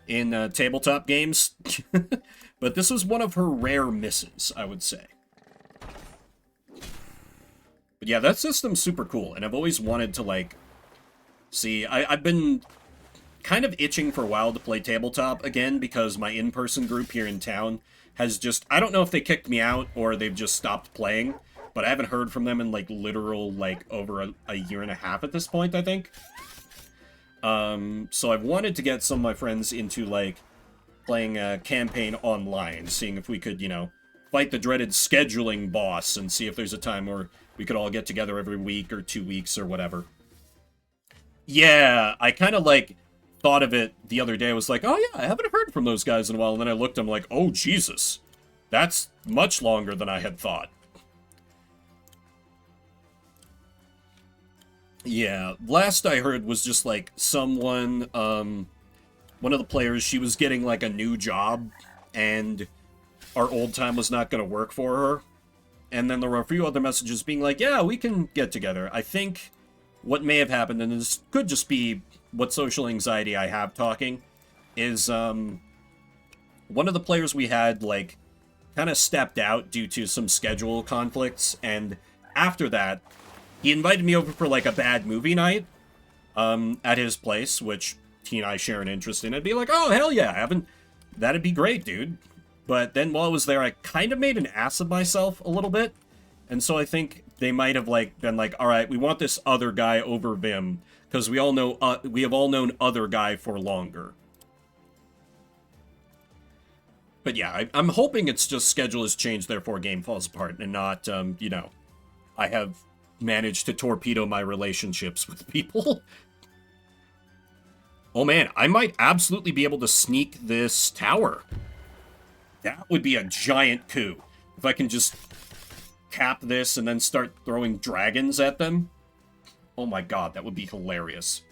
in tabletop games. But this was one of her rare misses, I would say. But yeah, that system's super cool, and I've always wanted to, like, see, I've been kind of itching for a while to play tabletop again, because my in-person group here in town has just, I don't know if they kicked me out or they've just stopped playing, but I haven't heard from them in, like, literal, like, over a year and a half at this point, I think. So I've wanted to get some of my friends into, like, playing a campaign online, seeing if we could, you know, fight the dreaded scheduling boss and see if there's a time where we could all get together every week or 2 weeks or whatever. Yeah, I kind of, like, thought of it the other day. I was like, oh yeah, I haven't heard from those guys in a while, and then I looked, I'm like, oh Jesus, that's much longer than I had thought. Yeah, last I heard was just, like, someone, one of the players, she was getting, like, a new job, and our old time was not going to work for her. And then there were a few other messages being like, yeah, we can get together. I think what may have happened, and this could just be what social anxiety I have talking, is, one of the players we had, like, kind of stepped out due to some schedule conflicts, and after that, he invited me over for, like, a bad movie night, at his place, which he and I share an interest in. I'd be like, oh, hell yeah, that'd be great, dude. But then while I was there, I kind of made an ass of myself a little bit, and so I think they might have, like, been like, all right, we want this other guy over Vim, because we have all known other guy for longer. But yeah, I'm hoping it's just schedule has changed, therefore game falls apart, and not, you know, I have managed to torpedo my relationships with people. Oh man, I might absolutely be able to sneak this tower. That would be a giant coup. If I can just cap this and then start throwing dragons at them. Oh my god, that would be hilarious.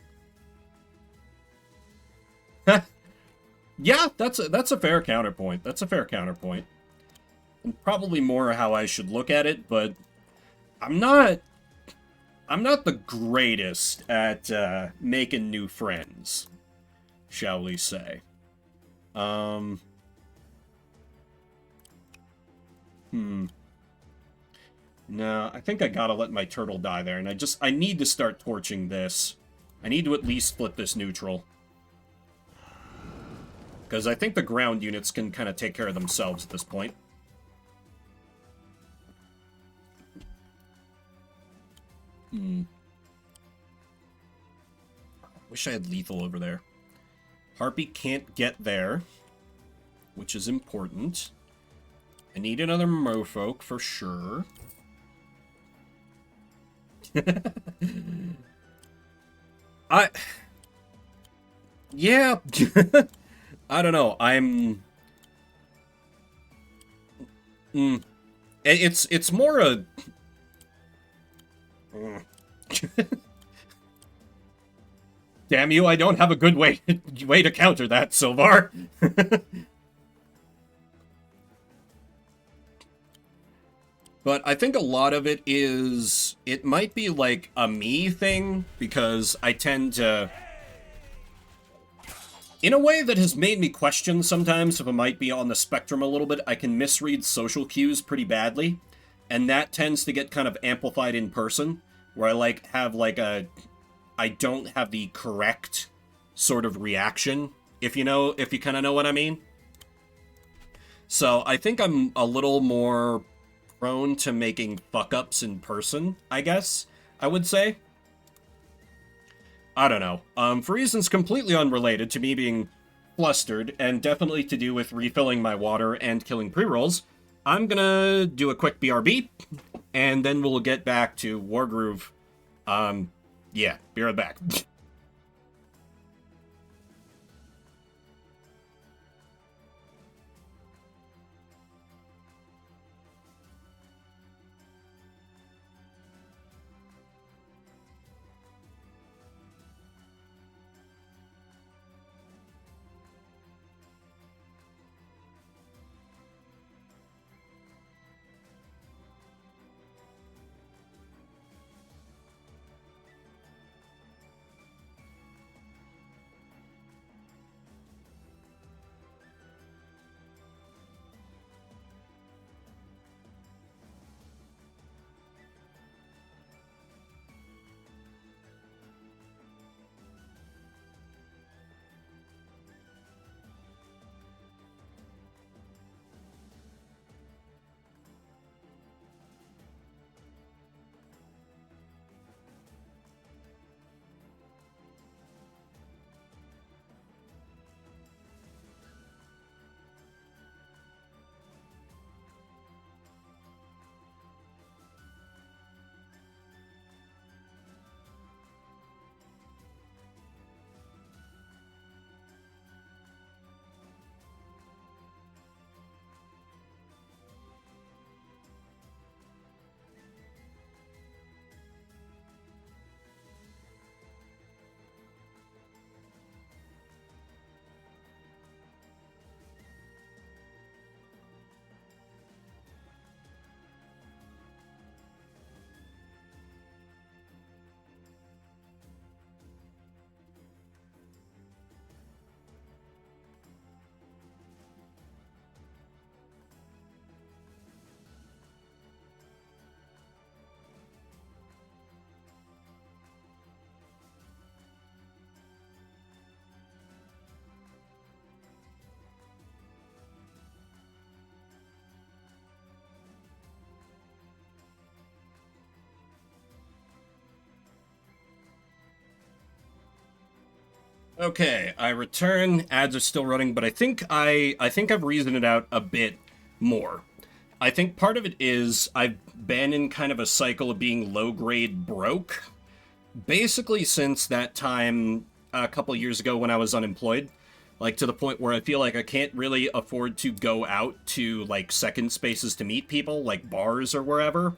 Yeah, that's a fair counterpoint. That's a fair counterpoint. And probably more how I should look at it, but I'm not the greatest at making new friends, shall we say. No, I think I gotta let my turtle die there, and I need to start torching this. I need to at least flip this neutral. Because I think the ground units can kind of take care of themselves at this point. Wish I had lethal over there. Harpy can't get there, which is important. I need another merfolk for sure. Yeah. I don't know. It's more a... Damn you, I don't have a good way to counter that, Silvar. But I think a lot of it is... It might be like a me thing, because I tend to... In a way that has made me question sometimes if I might be on the spectrum a little bit, I can misread social cues pretty badly. And that tends to get kind of amplified in person, where I have a... I don't have the correct sort of reaction, if you kind of know what I mean. So I think I'm a little more prone to making fuck-ups in person, I guess, I would say. I don't know. For reasons completely unrelated to me being flustered, and definitely to do with refilling my water and killing pre-rolls, I'm gonna do a quick BRB, and then we'll get back to Wargroove. Yeah, be right back. Okay, I return. Ads are still running, but I think I've reasoned it out a bit more. I think part of it is I've been in kind of a cycle of being low grade broke, basically since that time a couple years ago when I was unemployed. Like to the point where I feel like I can't really afford to go out to like second spaces to meet people, like bars or wherever.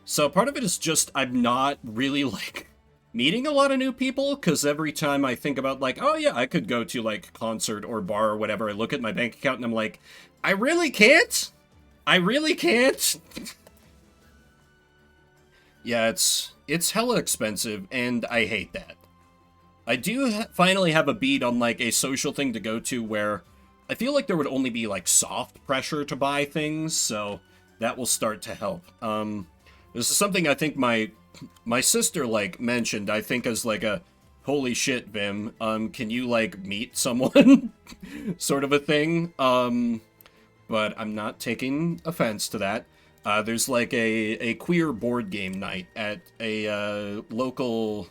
So part of it is just I'm not really like meeting a lot of new people, because every time I think about like, oh yeah, I could go to like concert or bar or whatever, I look at my bank account and I'm like, I really can't? I really can't? Yeah, it's hella expensive, and I hate that. I do finally have a beat on like a social thing to go to where I feel like there would only be like soft pressure to buy things, so that will start to help. This is something I think my sister like mentioned, I think, as like a holy shit, Vim, can you like meet someone sort of a thing. But I'm not taking offense to that. There's like a queer board game night at a local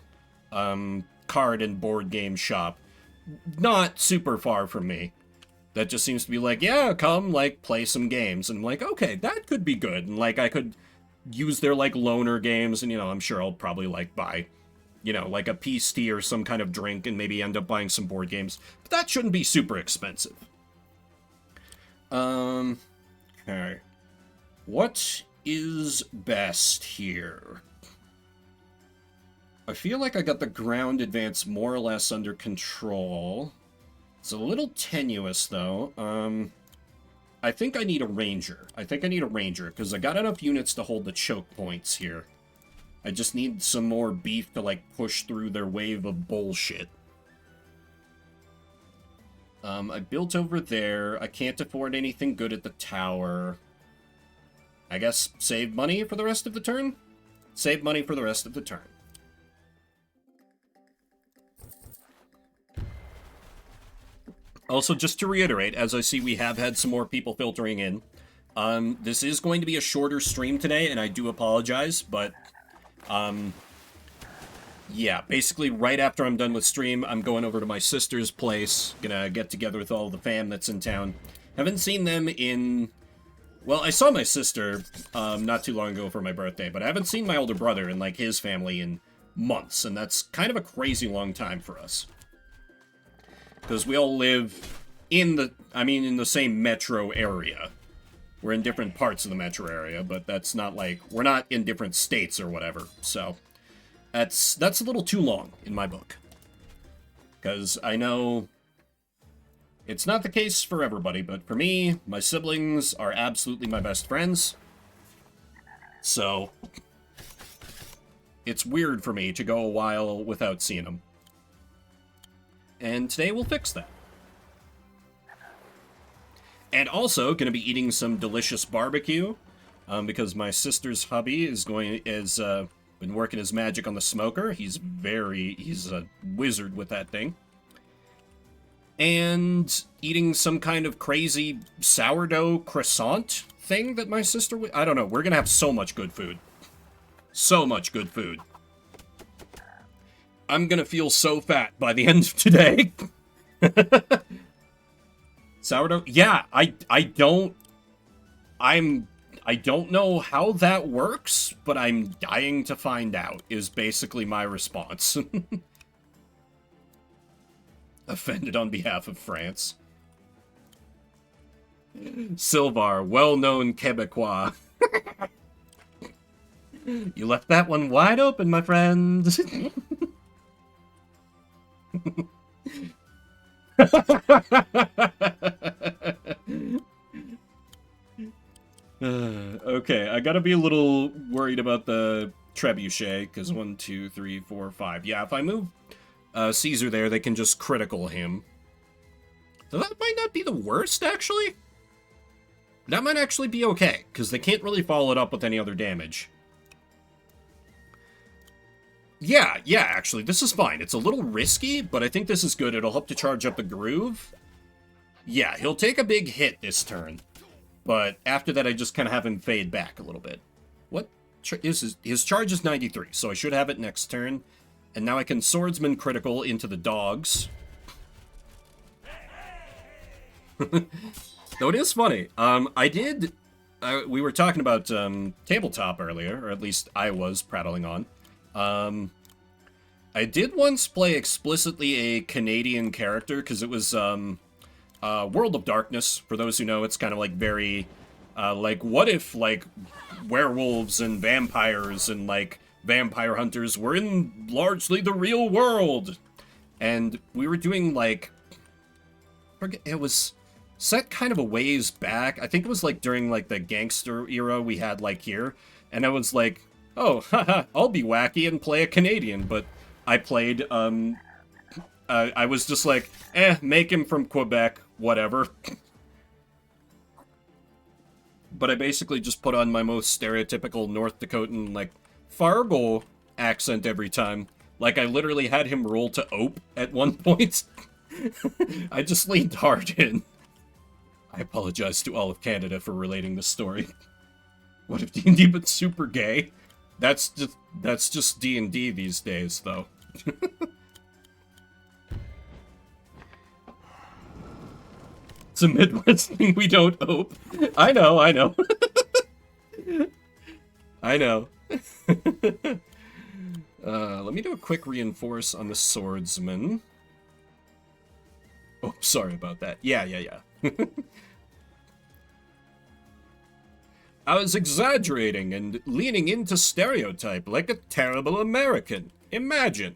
card and board game shop, not super far from me. That just seems to be like, yeah, come like play some games, and I'm like, okay, that could be good, and like I could use their like loaner games, and you know, I'm sure I'll probably like buy, you know, like a peace tea or some kind of drink, and maybe end up buying some board games. But that shouldn't be super expensive. Okay. What is best here? I feel like I got the ground advance more or less under control. It's a little tenuous, though. I think I need a ranger. Because I got enough units to hold the choke points here. I just need some more beef to, like, push through their wave of bullshit. I built over there. I can't afford anything good at the tower. I guess save money for the rest of the turn? Save money for the rest of the turn. Also, just to reiterate, as I see we have had some more people filtering in, this is going to be a shorter stream today, and I do apologize, but, yeah, basically right after I'm done with stream, I'm going over to my sister's place, gonna get together with all the fam that's in town. Haven't seen them in... Well, I saw my sister, not too long ago for my birthday, but I haven't seen my older brother and, like, his family in months, and that's kind of a crazy long time for us. Because we all live in the same metro area. We're in different parts of the metro area, but that's not like, we're not in different states or whatever, so that's a little too long in my book. Because I know it's not the case for everybody, but for me, my siblings are absolutely my best friends. So it's weird for me to go a while without seeing them. And today we'll fix that. And also, going to be eating some delicious barbecue, because my sister's hubby is been working his magic on the smoker. He's a wizard with that thing. And eating some kind of crazy sourdough croissant thing that my sister... I don't know, we're going to have so much good food. So much good food. I'm gonna feel so fat by the end of today. Sourdough? Yeah, I don't know how that works, but I'm dying to find out, is basically my response. Offended on behalf of France. Silvar, well-known Quebecois. You left that one wide open, my friend. Okay, I gotta be a little worried about the trebuchet, because 1, 2, 3, 4, 5. Yeah, if I move Caesar there, they can just critical him. So that might not be the worst, actually. That might actually be okay, because they can't really follow it up with any other damage. Yeah, actually, this is fine. It's a little risky, but I think this is good. It'll help to charge up the groove. Yeah, he'll take a big hit this turn. But after that, I just kind of have him fade back a little bit. What? His charge is 93, so I should have it next turn. And now I can swordsman critical into the dogs. Though it is funny. We were talking about tabletop earlier, or at least I was prattling on. I did once play explicitly a Canadian character, because it was, World of Darkness. For those who know, it's kind of like very, like, what if, like, werewolves and vampires and, like, vampire hunters were in largely the real world? And we were doing, like, it was set kind of a ways back. I think it was, like, during, like, the gangster era we had, like, here. And I was like, oh, haha, I'll be wacky and play a Canadian, but I played, I was just like, make him from Quebec, whatever. But I basically just put on my most stereotypical North Dakotan, like, Fargo accent every time. Like, I literally had him roll to ope at one point. I just leaned hard in. I apologize to all of Canada for relating this story. What if D&D but super gay? That's just D&D these days, though. It's a Midwest thing we don't hope. I know. I know. Let me do a quick reinforce on the swordsman. Oh, sorry about that. Yeah. I was exaggerating and leaning into stereotype like a terrible American. Imagine.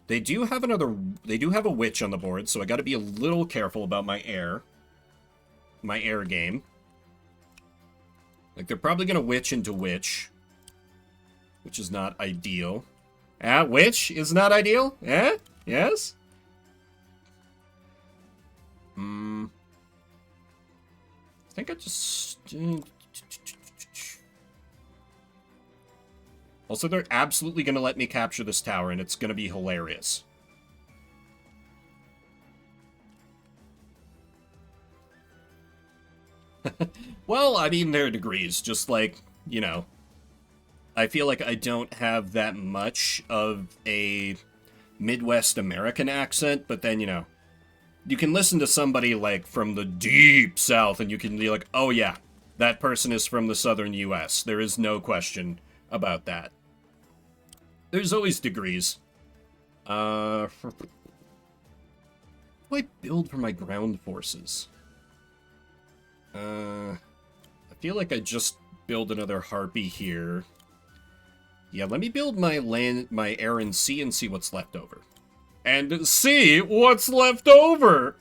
They do have a witch on the board, so I gotta be a little careful about my air game. Like, they're probably gonna witch into witch, which is not ideal. Witch is not ideal? Yes? I think I just... Also, they're absolutely going to let me capture this tower, and it's going to be hilarious. Well, I mean, there are degrees. Just like, you know, I feel like I don't have that much of a Midwest American accent, but then, you know, you can listen to somebody like from the deep South and you can be like, oh yeah, that person is from the Southern US. There is no question about that. There's always degrees. What do I build for my ground forces? I feel like I just build another harpy here. Yeah, let me build my air and sea and see what's left over. And see what's left over!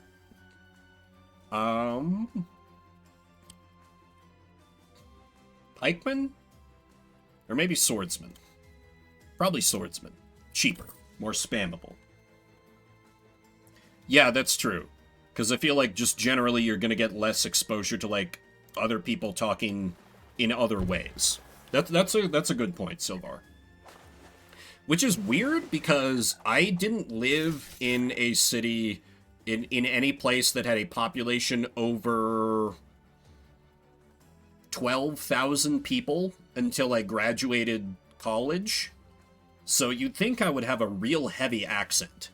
Pikeman? Or maybe swordsman. Probably swordsman. Cheaper. More spammable. Yeah, that's true. Because I feel like just generally you're gonna get less exposure to, like, other people talking in other ways. That's a good point, Silvar. Which is weird, because I didn't live in a city, in any place that had a population over 12,000 people until I graduated college. So you'd think I would have a real heavy accent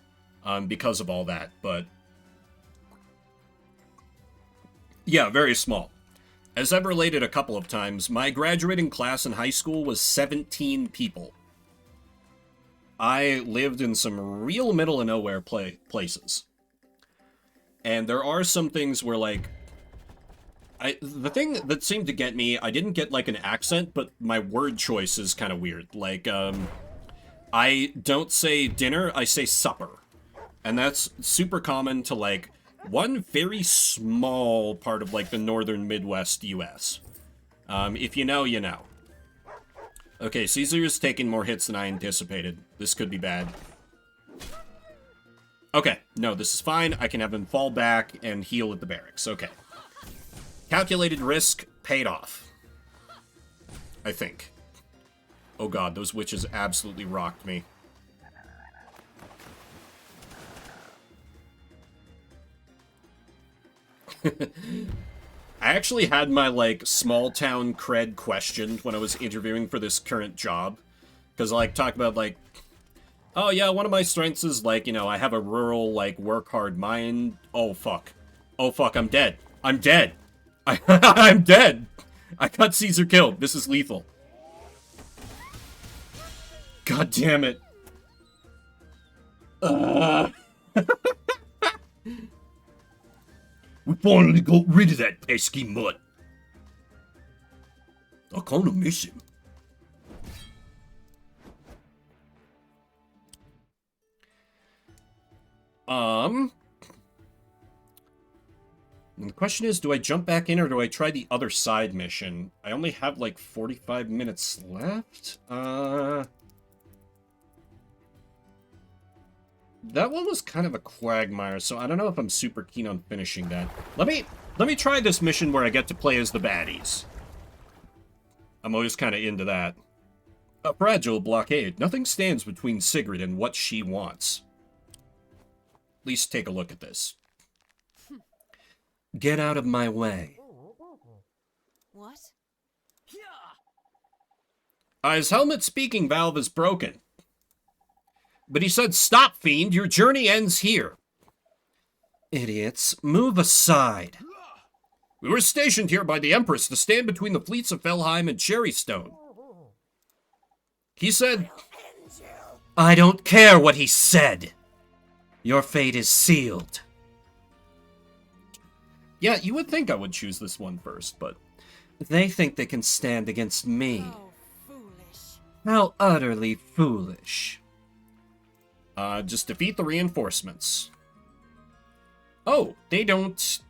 because of all that, but... yeah, very small. As I've related a couple of times, my graduating class in high school was 17 people. I lived in some real middle of nowhere places. And there are some things where, like... the thing that seemed to get me, I didn't get, like, an accent, but my word choice is kind of weird. Like, I don't say dinner, I say supper. And that's super common to, like, one very small part of, like, the northern Midwest US. If you know, you know. Okay, Caesar is taking more hits than I anticipated. This could be bad. Okay, no, this is fine. I can have him fall back and heal at the barracks. Okay. Calculated risk paid off. I think. Oh god, those witches absolutely rocked me. I actually had my, like, small town cred questioned when I was interviewing for this current job. Because I, like, talk about, like, oh, yeah, one of my strengths is, like, you know, I have a rural, like, work hard mind. Oh, fuck. Oh, fuck, I'm dead. I'm dead. I'm dead. I got Caesar killed. This is lethal. God damn it. We finally got rid of that pesky mutt. I kinda miss him. The question is, do I jump back in or do I try the other side mission? I only have like 45 minutes left. That one was kind of a quagmire, so I don't know if I'm super keen on finishing that. Let me try this mission where I get to play as the baddies. I'm always kind of into that. A fragile blockade. Nothing stands between Sigrid and what she wants. At least take a look at this. Get out of my way. What? His helmet speaking valve is broken. But he said, stop, fiend, your journey ends here. Idiots, move aside. We were stationed here by the Empress to stand between the fleets of Felheim and Cherrystone. He said, I don't care what he said. Your fate is sealed. Yeah, you would think I would choose this one first, but they think they can stand against me. How foolish. How utterly foolish. Just defeat the reinforcements. Oh, they don't...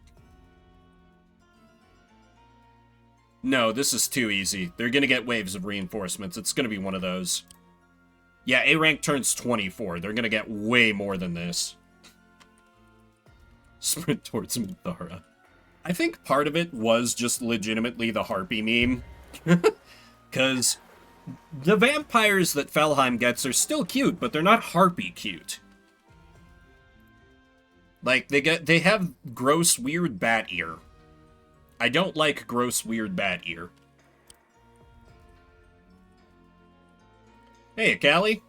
No, this is too easy. They're gonna get waves of reinforcements. It's gonna be one of those. Yeah, A rank turns 24. They're gonna get way more than this. Sprint towards Mithara. I think part of it was just legitimately the Harpy meme. Because the vampires that Felheim gets are still cute, but they're not Harpy cute. Like, they have gross, weird bat ear. I don't like gross, weird bat ear. Hey, Callie.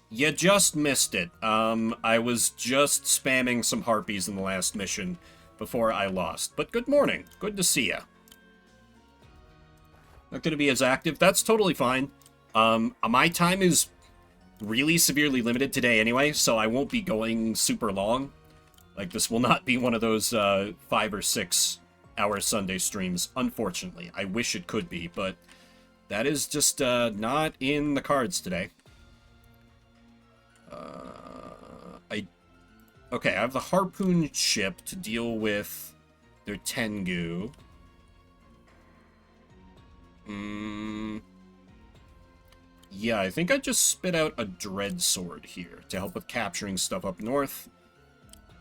You just missed it. I was just spamming some harpies in the last mission before I lost. But good morning. Good to see ya. Not gonna be as active. That's totally fine. My time is really severely limited today anyway, so I won't be going super long. Like, this will not be one of those 5 or 6 hour Sunday streams, unfortunately. I wish it could be, but that is just not in the cards today. Okay, I have the harpoon ship to deal with their Tengu. Yeah, I think I just spit out a dread sword here to help with capturing stuff up north.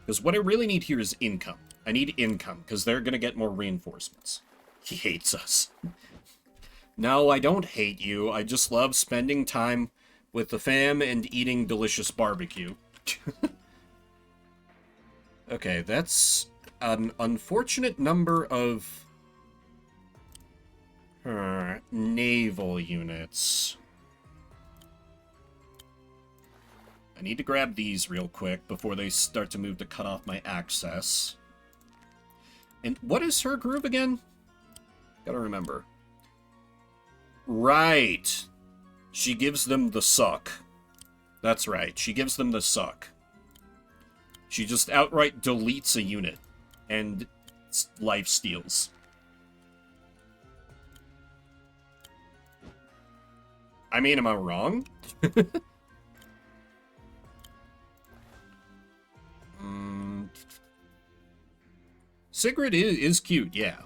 Because what I really need here is income. I need income, because they're going to get more reinforcements. He hates us. No, I don't hate you. I just love spending time with the fam and eating delicious barbecue. Okay, that's an unfortunate number of naval units. I need to grab these real quick before they start to move to cut off my access. And what is her groove again? Gotta remember. Right. She gives them the suck. That's right. She gives them the suck. She just outright deletes a unit and life steals. I mean, am I wrong? Sigrid is cute, yeah.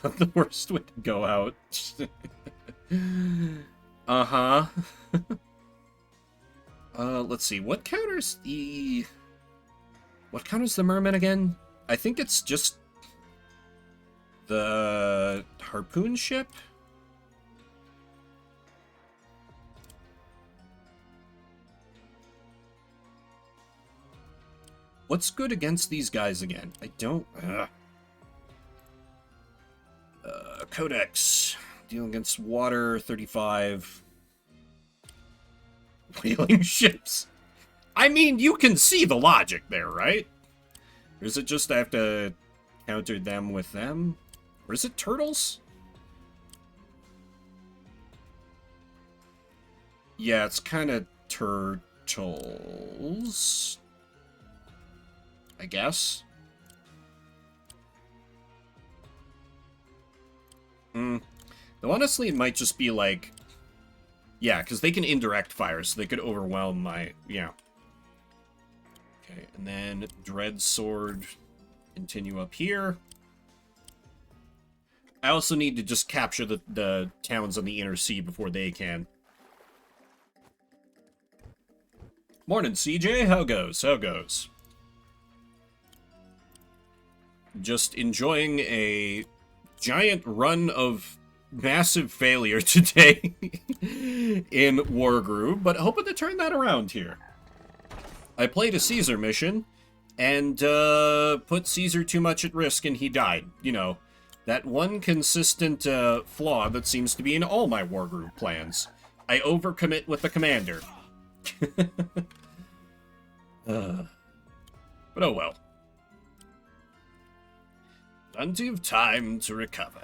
Not the worst way to go out. Uh-huh. Let's see. What counters the merman again? I think it's just the harpoon ship. What's good against these guys again? I don't... Codex. Deal against water, 35. Whaling ships. I mean, you can see the logic there, right? Or is it just I have to counter them with them? Or is it turtles? Yeah, it's kind of turtles. I guess. Though honestly, it might just be like... Yeah, because they can indirect fire, so they could overwhelm my... Yeah. Okay, and then Dread Sword. Continue up here. I also need to just capture the towns on the inner sea before they can. Morning, CJ. How goes? How goes? Just enjoying a giant run of massive failure today in Wargroove, but hoping to turn that around here. I played a Caesar mission and put Caesar too much at risk and he died. You know, that one consistent flaw that seems to be in all my Wargroove plans. I overcommit with the commander. But oh well. Plenty of time to recover.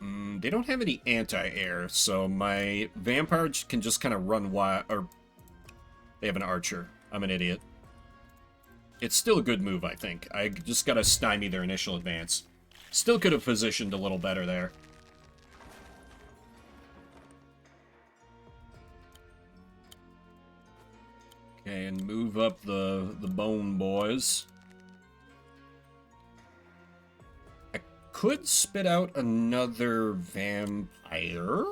They don't have any anti-air, so my vampire can just kind of run wild. Or they have an archer. I'm an idiot. It's still a good move, I think. I just gotta stymie their initial advance. Still could have positioned a little better there. Okay, and move up the bone boys. Could spit out another vampire.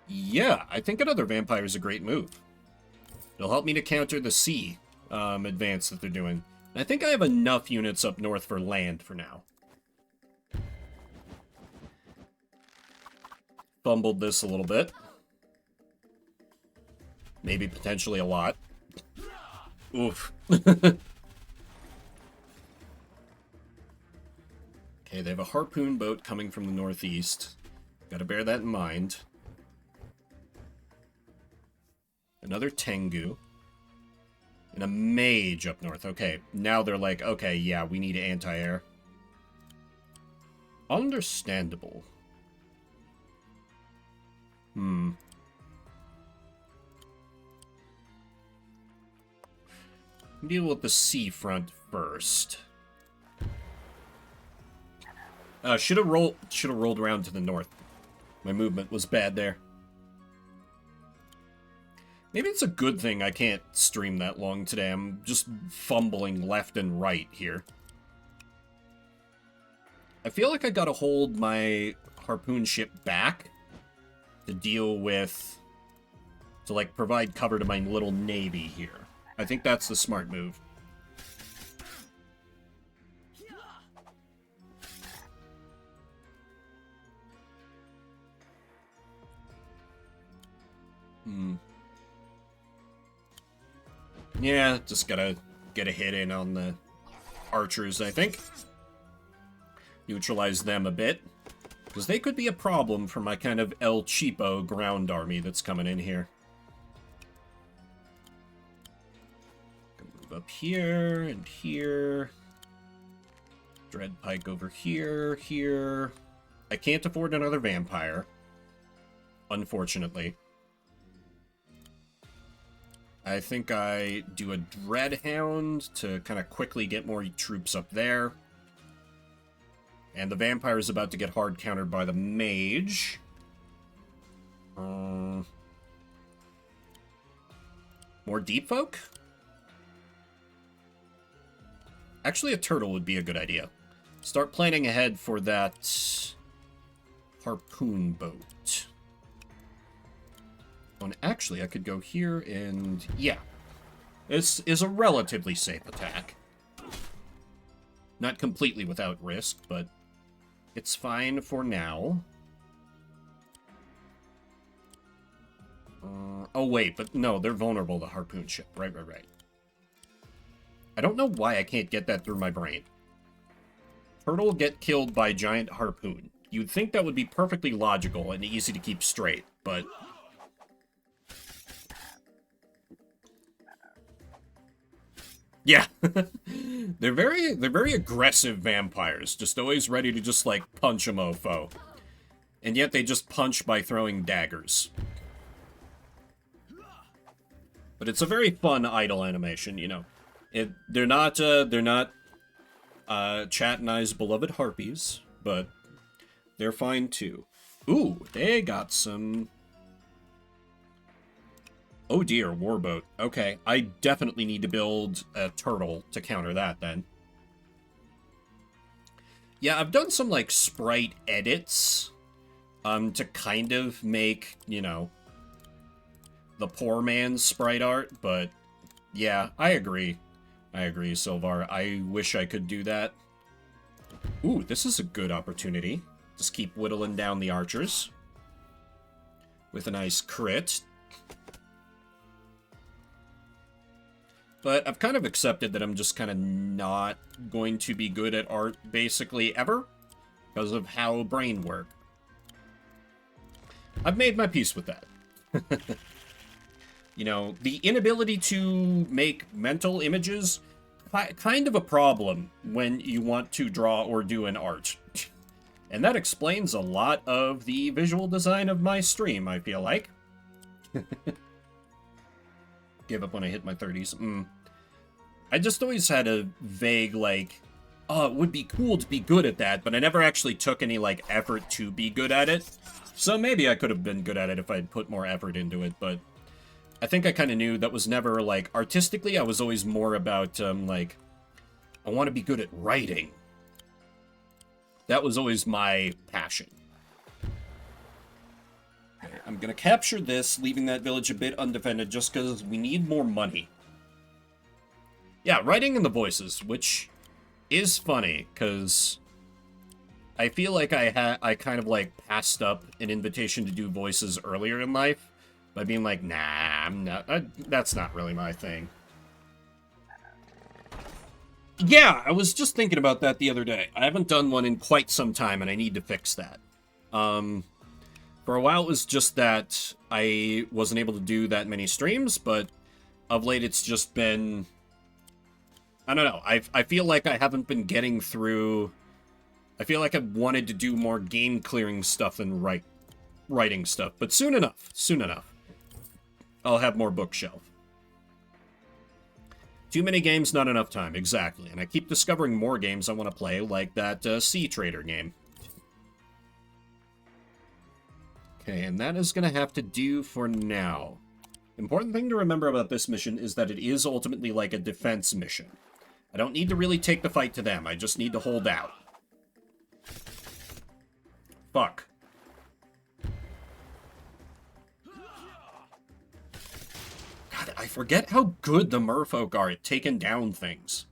Yeah, I think another vampire is a great move. It'll help me to counter the sea advance that they're doing. And I think I have enough units up north for land for now. Fumbled this a little bit. Maybe potentially a lot. Oof. Okay, they have a harpoon boat coming from the northeast. Gotta bear that in mind. Another Tengu. And a mage up north. Okay, now they're like, okay, yeah, we need anti-air. Understandable. Deal with the seafront first. Should have rolled around to the north. My movement was bad there. Maybe it's a good thing I can't stream that long today. I'm just fumbling left and right here. I feel like I gotta hold my harpoon ship back to deal with... to, like, provide cover to my little navy here. I think that's the smart move. Yeah, just gotta get a hit in on the archers, I think. Neutralize them a bit. Because they could be a problem for my kind of El Cheapo ground army that's coming in here. Move up here and here. Dreadpike over here, here. I can't afford another vampire. Unfortunately. I think I do a Dreadhound to kind of quickly get more troops up there. And the vampire is about to get hard countered by the mage. More deep folk? Actually, a turtle would be a good idea. Start planning ahead for that harpoon boat. Oh, and actually, I could go here and... yeah. This is a relatively safe attack. Not completely without risk, but it's fine for now. Oh, wait, but no, they're vulnerable to harpoon ship. Right. I don't know why I can't get that through my brain. Turtle get killed by giant harpoon. You'd think that would be perfectly logical and easy to keep straight, but... yeah. They're very aggressive vampires, just always ready to just, like, punch a mofo. And yet they just punch by throwing daggers. But it's a very fun idle animation, you know. They're not Chat and I's beloved harpies, but they're fine too. Ooh, they got some... oh dear, warboat. Okay, I definitely need to build a turtle to counter that then. Yeah, I've done some, like, sprite edits, to kind of make, you know, the poor man's sprite art, but yeah, I agree. I agree, Silvar. I wish I could do that. Ooh, this is a good opportunity. Just keep whittling down the archers. With a nice crit. But I've kind of accepted that I'm just kind of not going to be good at art, basically, ever. Because of how brain work. I've made my peace with that. You know, the inability to make mental images, kind of a problem when you want to draw or do an art. And that explains a lot of the visual design of my stream, I feel like. Give up when I hit my 30s. I just always had a vague, like, oh, it would be cool to be good at that, but I never actually took any, like, effort to be good at it. So maybe I could have been good at it if I'd put more effort into it, but I think I kind of knew that was never, like, artistically, I was always more about, like, I want to be good at writing. That was always my passion. Okay, I'm gonna capture this, leaving that village a bit undefended just because we need more money. Yeah, writing in the voices, which is funny, because I feel like I kind of, like, passed up an invitation to do voices earlier in life by being like, nah, I'm not, that's not really my thing. Yeah, I was just thinking about that the other day. I haven't done one in quite some time, and I need to fix that. For a while, it was just that I wasn't able to do that many streams, but of late, it's just been... I don't know. I feel like I haven't been getting through... I feel like I've wanted to do more game-clearing stuff than writing stuff, but soon enough, I'll have more bookshelf. Too many games, not enough time, exactly. And I keep discovering more games I want to play, like that Sea Trader game. Okay, and that is going to have to do for now. Important thing to remember about this mission is that it is ultimately like a defense mission. I don't need to really take the fight to them, I just need to hold out. Fuck. God, I forget how good the merfolk are at taking down things.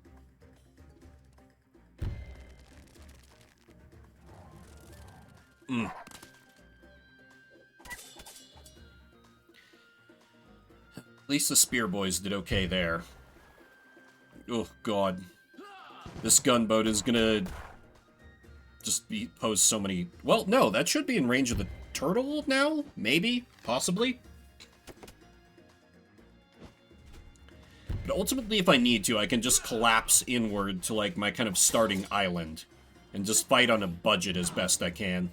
At least the spear boys did okay there. Oh, God. This gunboat is gonna just pose so many... Well, no, that should be in range of the turtle now? Maybe? Possibly? But ultimately, if I need to, I can just collapse inward to, like, my kind of starting island. And just fight on a budget as best I can.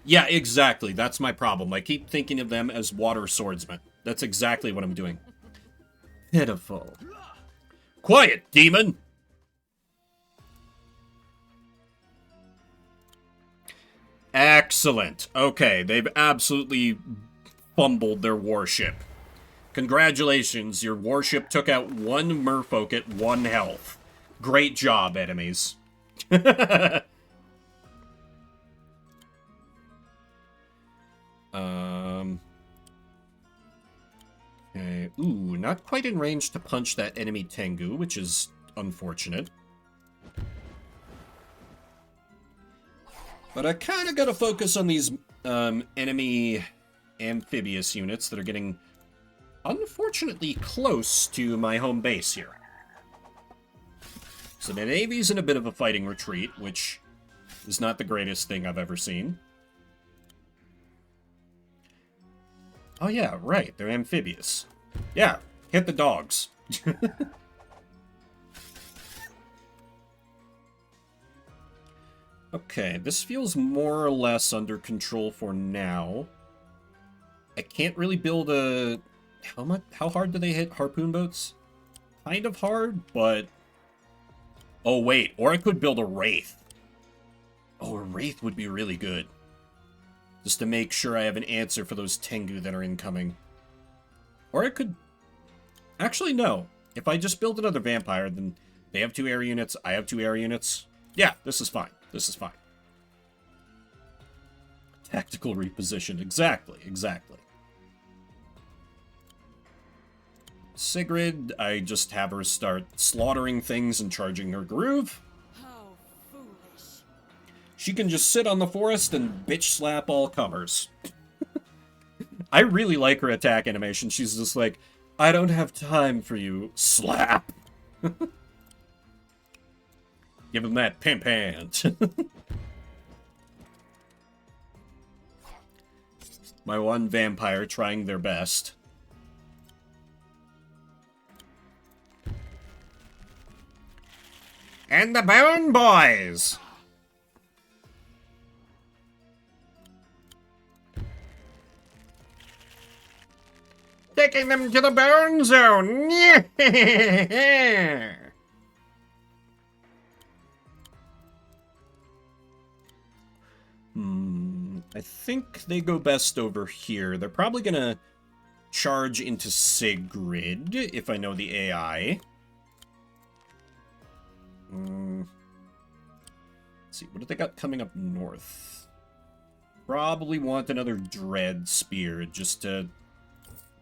Yeah, exactly. That's my problem. I keep thinking of them as water swordsmen. That's exactly what I'm doing. Pitiful. Quiet, demon! Excellent. Okay, they've absolutely fumbled their warship. Congratulations, your warship took out one merfolk at 1 health. Great job, enemies. Okay. Ooh, not quite in range to punch that enemy Tengu, which is unfortunate. But I kind of got to focus on these enemy amphibious units that are getting unfortunately close to my home base here. So the Navy's in a bit of a fighting retreat, which is not the greatest thing I've ever seen. Oh yeah, right, they're amphibious. Yeah, hit the dogs. Okay, this feels more or less under control for now. I can't really build a... How hard do they hit harpoon boats? Kind of hard, but... Oh wait, or I could build a Wraith. Oh, a Wraith would be really good. Just to make sure I have an answer for those Tengu that are incoming. Or I could... Actually, no. If I just build another vampire, then they have 2 air units, I have 2 air units. Yeah, this is fine. This is fine. Tactical reposition. Exactly, exactly. Sigrid, I just have her start slaughtering things and charging her groove. How foolish. She can just sit on the forest and bitch slap all comers. I really like her attack animation. She's just like, I don't have time for you. Slap. Give him that pimp hand. My one vampire trying their best. And the Bone Boys! Taking them to the Bone Zone! Yeah! I think they go best over here. They're probably gonna charge into Sigrid, if I know the AI. Let's see, what do they got coming up north? Probably want another Dread Spear, just to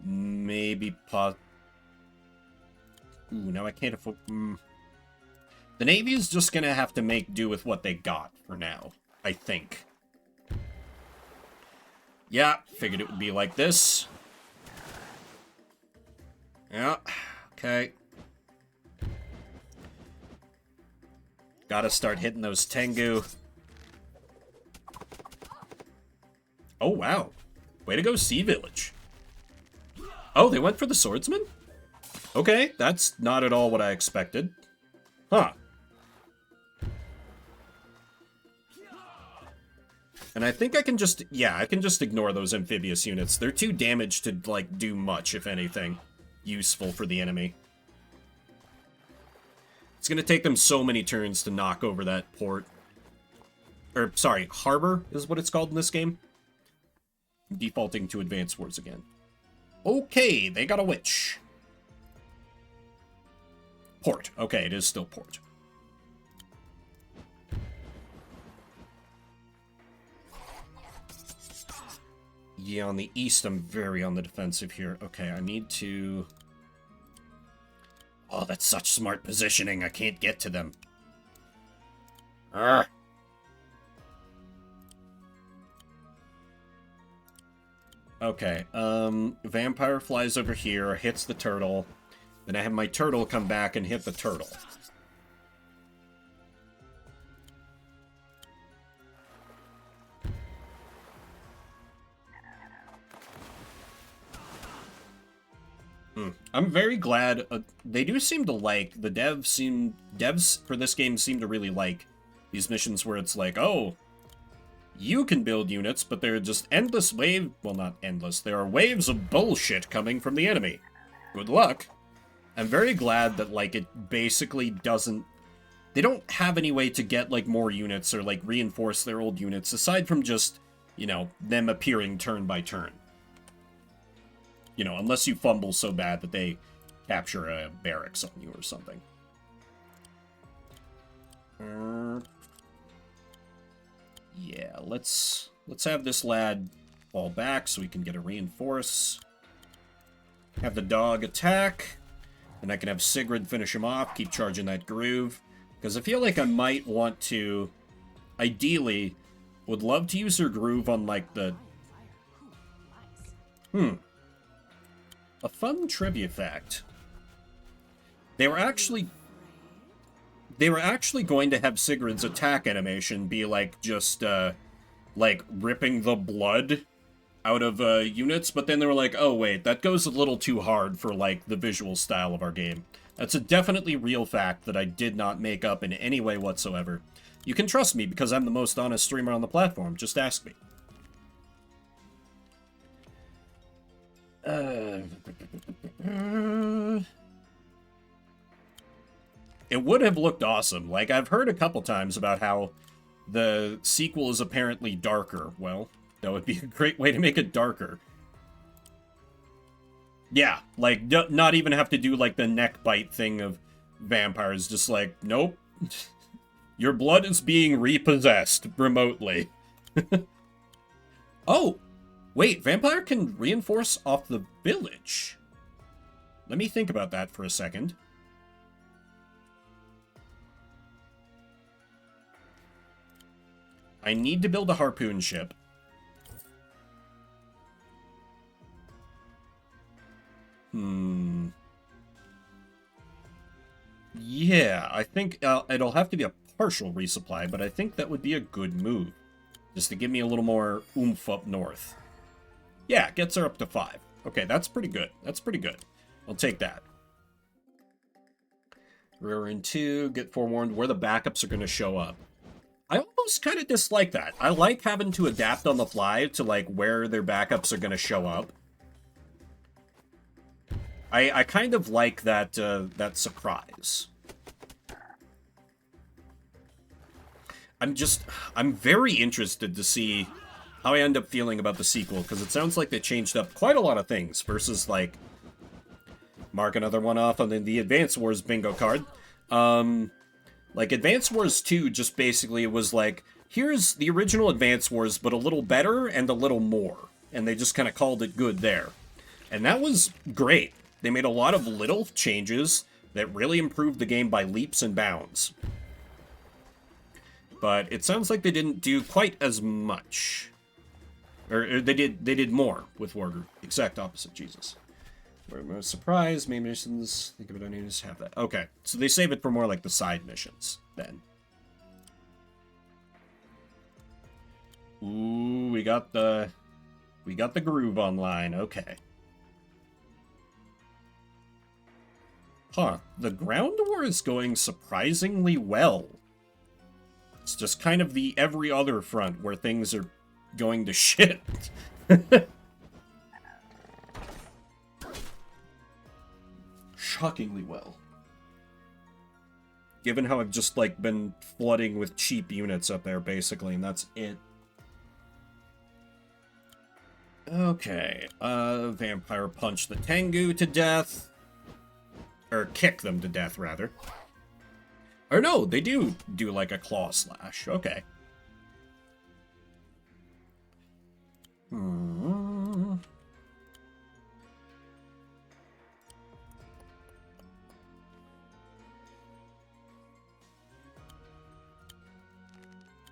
maybe Ooh, now I can't afford... The Navy's just gonna have to make do with what they got for now, I think. Yeah, figured it would be like this. Yeah, okay. Gotta start hitting those Tengu. Oh, wow. Way to go, Sea Village. Oh, they went for the swordsman? Okay, that's not at all what I expected. Huh. And I think I can just, yeah, I can just ignore those amphibious units. They're too damaged to, like, do much, if anything, useful for the enemy. It's gonna take them so many turns to knock over that port. Or, sorry, harbor is what it's called in this game. I'm defaulting to Advanced Wars again. Okay, they got a witch. Port. Okay, it is still port. Yeah, on the east, I'm very on the defensive here. Okay, I need to... Oh, that's such smart positioning. I can't get to them. Arrgh. Okay, vampire flies over here, hits the turtle. Then I have my turtle come back and hit the turtle. I'm very glad they do seem to like the devs for this game seem to really like these missions where it's like, oh, you can build units, but they're just endless well, not endless, there are waves of bullshit coming from the enemy. Good luck. I'm very glad that, like, it basically doesn't, they don't have any way to get, like, more units or, like, reinforce their old units aside from just, you know, them appearing turn by turn. You know, unless you fumble so bad that they capture a barracks on you or something. Yeah, let's have this lad fall back so we can get a reinforce. Have the dog attack. Then I can have Sigrid finish him off, keep charging that groove. Because I feel like I might want to, ideally, would love to use her groove on, like, the... A fun trivia fact. They were actually going to have Sigrid's attack animation be, like, just, like, ripping the blood out of, units, but then they were like, oh, wait, that goes a little too hard for, like, the visual style of our game. That's a definitely real fact that I did not make up in any way whatsoever. You can trust me because I'm the most honest streamer on the platform. Just ask me. It would have looked awesome. Like, I've heard a couple times about how the sequel is apparently darker. Well, that would be a great way to make it darker. Yeah, like, not even have to do, like, the neck bite thing of vampires. Just like, nope. Your blood is being repossessed remotely. Oh! Wait, vampire can reinforce off the village. Let me think about that for a second. I need to build a harpoon ship. Yeah, I think it'll have to be a partial resupply, but I think that would be a good move. Just to give me a little more oomph up north. Yeah, gets her up to 5. Okay, that's pretty good. That's pretty good. I'll take that. Rear in 2, get forewarned where the backups are going to show up. I almost kind of dislike that. I like having to adapt on the fly to, like, where their backups are going to show up. I kind of like that, that surprise. I'm very interested to see how I end up feeling about the sequel, because it sounds like they changed up quite a lot of things versus, like, mark another one off on the Advance Wars bingo card. Like, Advance Wars 2 just basically was like, here's the original Advance Wars, but a little better and a little more. And they just kind of called it good there. And that was great. They made a lot of little changes that really improved the game by leaps and bounds. But it sounds like they didn't do quite as much. Or they did more with Wargroove. Exact opposite, Jesus. We're most surprised. Main missions. Think of it, I need to just have that. Okay, so they save it for more like the side missions then. Ooh, we got the groove online. Okay. Huh. The ground war is going surprisingly well. It's just kind of the every other front where things are going to shit. Shockingly well. Given how I've just, like, been flooding with cheap units up there, basically, and that's it. Okay, Vampire punch the Tengu to death. Or kick them to death, rather. Or no, they do like a claw slash. Okay.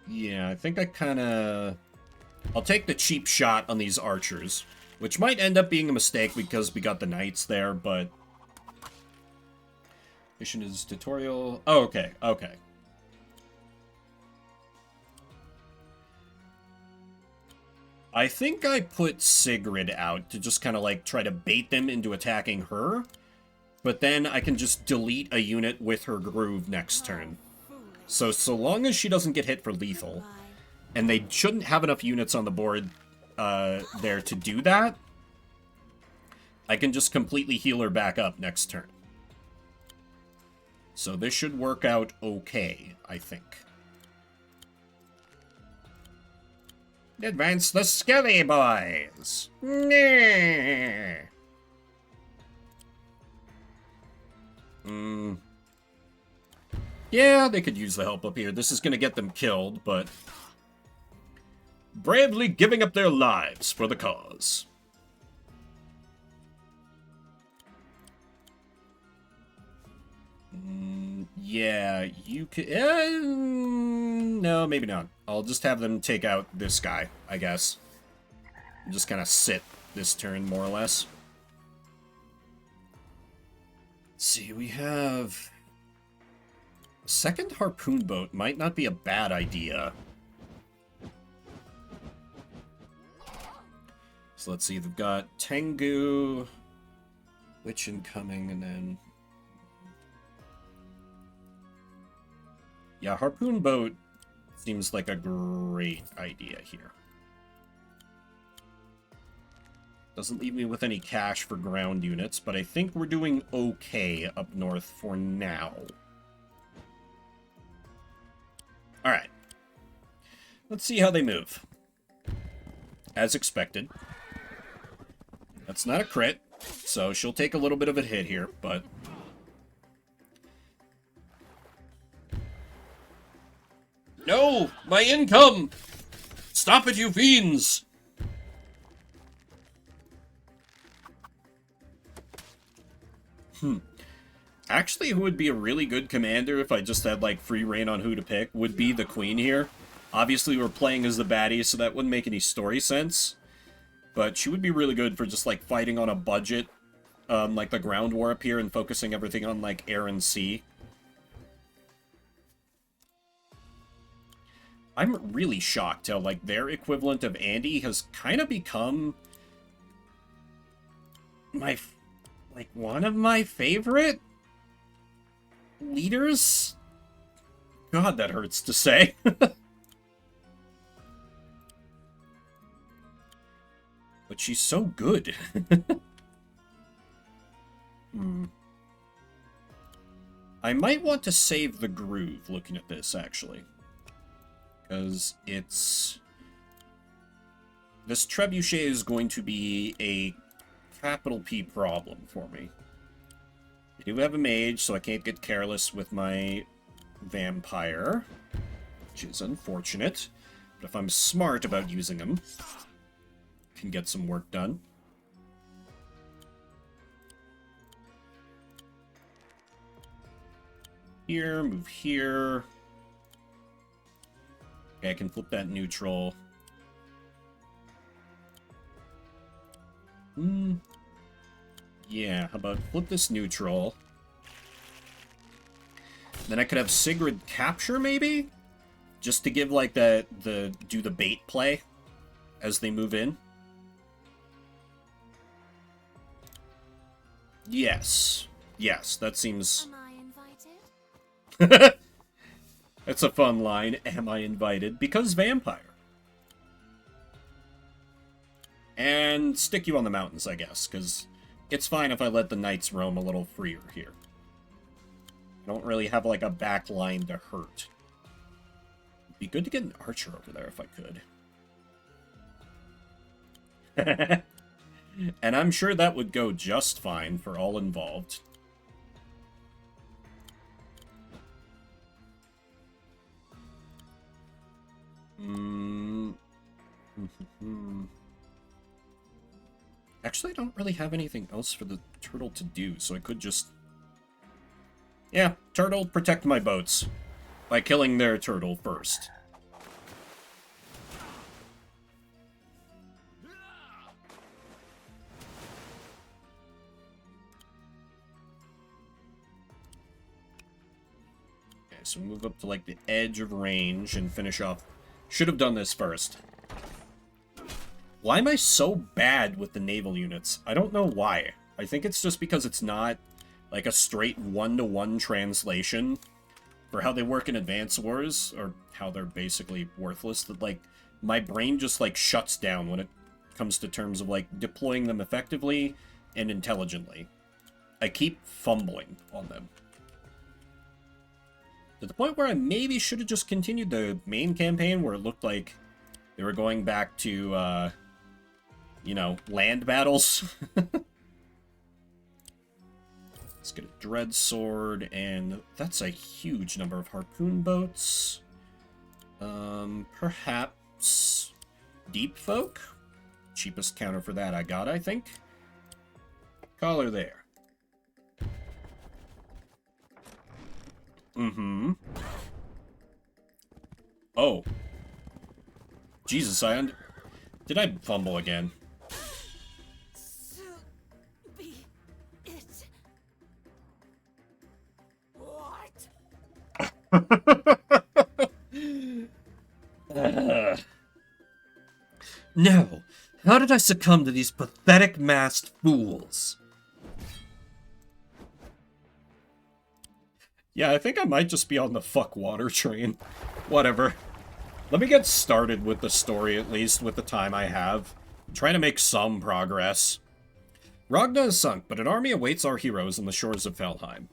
Yeah, I think I kind of... I'll take the cheap shot on these archers, which might end up being a mistake because we got the knights there, but... Mission is tutorial... Oh, okay, okay. I think I put Sigrid out to just kind of, like, try to bait them into attacking her, but then I can just delete a unit with her groove next turn. So long as she doesn't get hit for lethal, and they shouldn't have enough units on the board there to do that, I can just completely heal her back up next turn. So this should work out okay, I think. Advance the Skelly Boys! Nah. Yeah, they could use the help up here. This is going to get them killed, but... Bravely giving up their lives for the cause. Yeah, you could... no, maybe not. I'll just have them take out this guy, I guess. Just kind of sit this turn, more or less. Let's see, we have... A second harpoon boat might not be a bad idea. So let's see, they've got Tengu, Witch incoming, and then... Yeah, harpoon boat seems like a great idea here. Doesn't leave me with any cash for ground units, but I think we're doing okay up north for now. Alright. Let's see how they move. As expected. That's not a crit, so she'll take a little bit of a hit here, but... No! My income! Stop it, you fiends! Actually, who would be a really good commander if I just had, like, free reign on who to pick would be the queen here. Obviously, we're playing as the baddie, so that wouldn't make any story sense. But she would be really good for just, like, fighting on a budget, like the ground war up here, and focusing everything on, like, air and sea. I'm really shocked how, like, their equivalent of Andy has kind of become my, like, one of my favorite leaders? God, that hurts to say. But she's so good. I might want to save the groove looking at this, actually. Because it's... This trebuchet is going to be a capital P problem for me. I do have a mage, so I can't get careless with my vampire, which is unfortunate. But if I'm smart about using them, I can get some work done. Here, move here. Okay, I can flip that neutral. Yeah, how about flip this neutral? Then I could have Sigrid capture, maybe? Just to give, like, do the bait play as they move in. Yes. Yes, that seems... Am I invited? That's a fun line. Am I invited? Because vampire. And stick you on the mountains, I guess, because it's fine if I let the knights roam a little freer here. I don't really have, like, a back line to hurt. It'd be good to get an archer over there if I could. And I'm sure that would go just fine for all involved. Actually, I don't really have anything else for the turtle to do, so I could just... Yeah, turtle, protect my boats by killing their turtle first. Okay, so move up to, like, the edge of range and finish off. Should have done this first. Why am I so bad with the naval units? I don't know why. I think it's just because it's not, like, a straight one-to-one translation for how they work in Advance Wars, or how they're basically worthless, that, like, my brain just, like, shuts down when it comes to terms of, like, deploying them effectively and intelligently. I keep fumbling on them. To the point where I maybe should have just continued the main campaign, where it looked like they were going back to, you know, land battles. Let's get a dread sword, and that's a huge number of harpoon boats. Perhaps deep folk? Cheapest counter for that I got, I think. Collar there. Mm-hmm. Oh. Jesus, did I fumble again? So be it. What? No. How did I succumb to these pathetic masked fools? Yeah, I think I might just be on the fuck water train. Whatever. Let me get started with the story, at least, with the time I have. Try to make some progress. Ragna is sunk, but an army awaits our heroes on the shores of Felheim.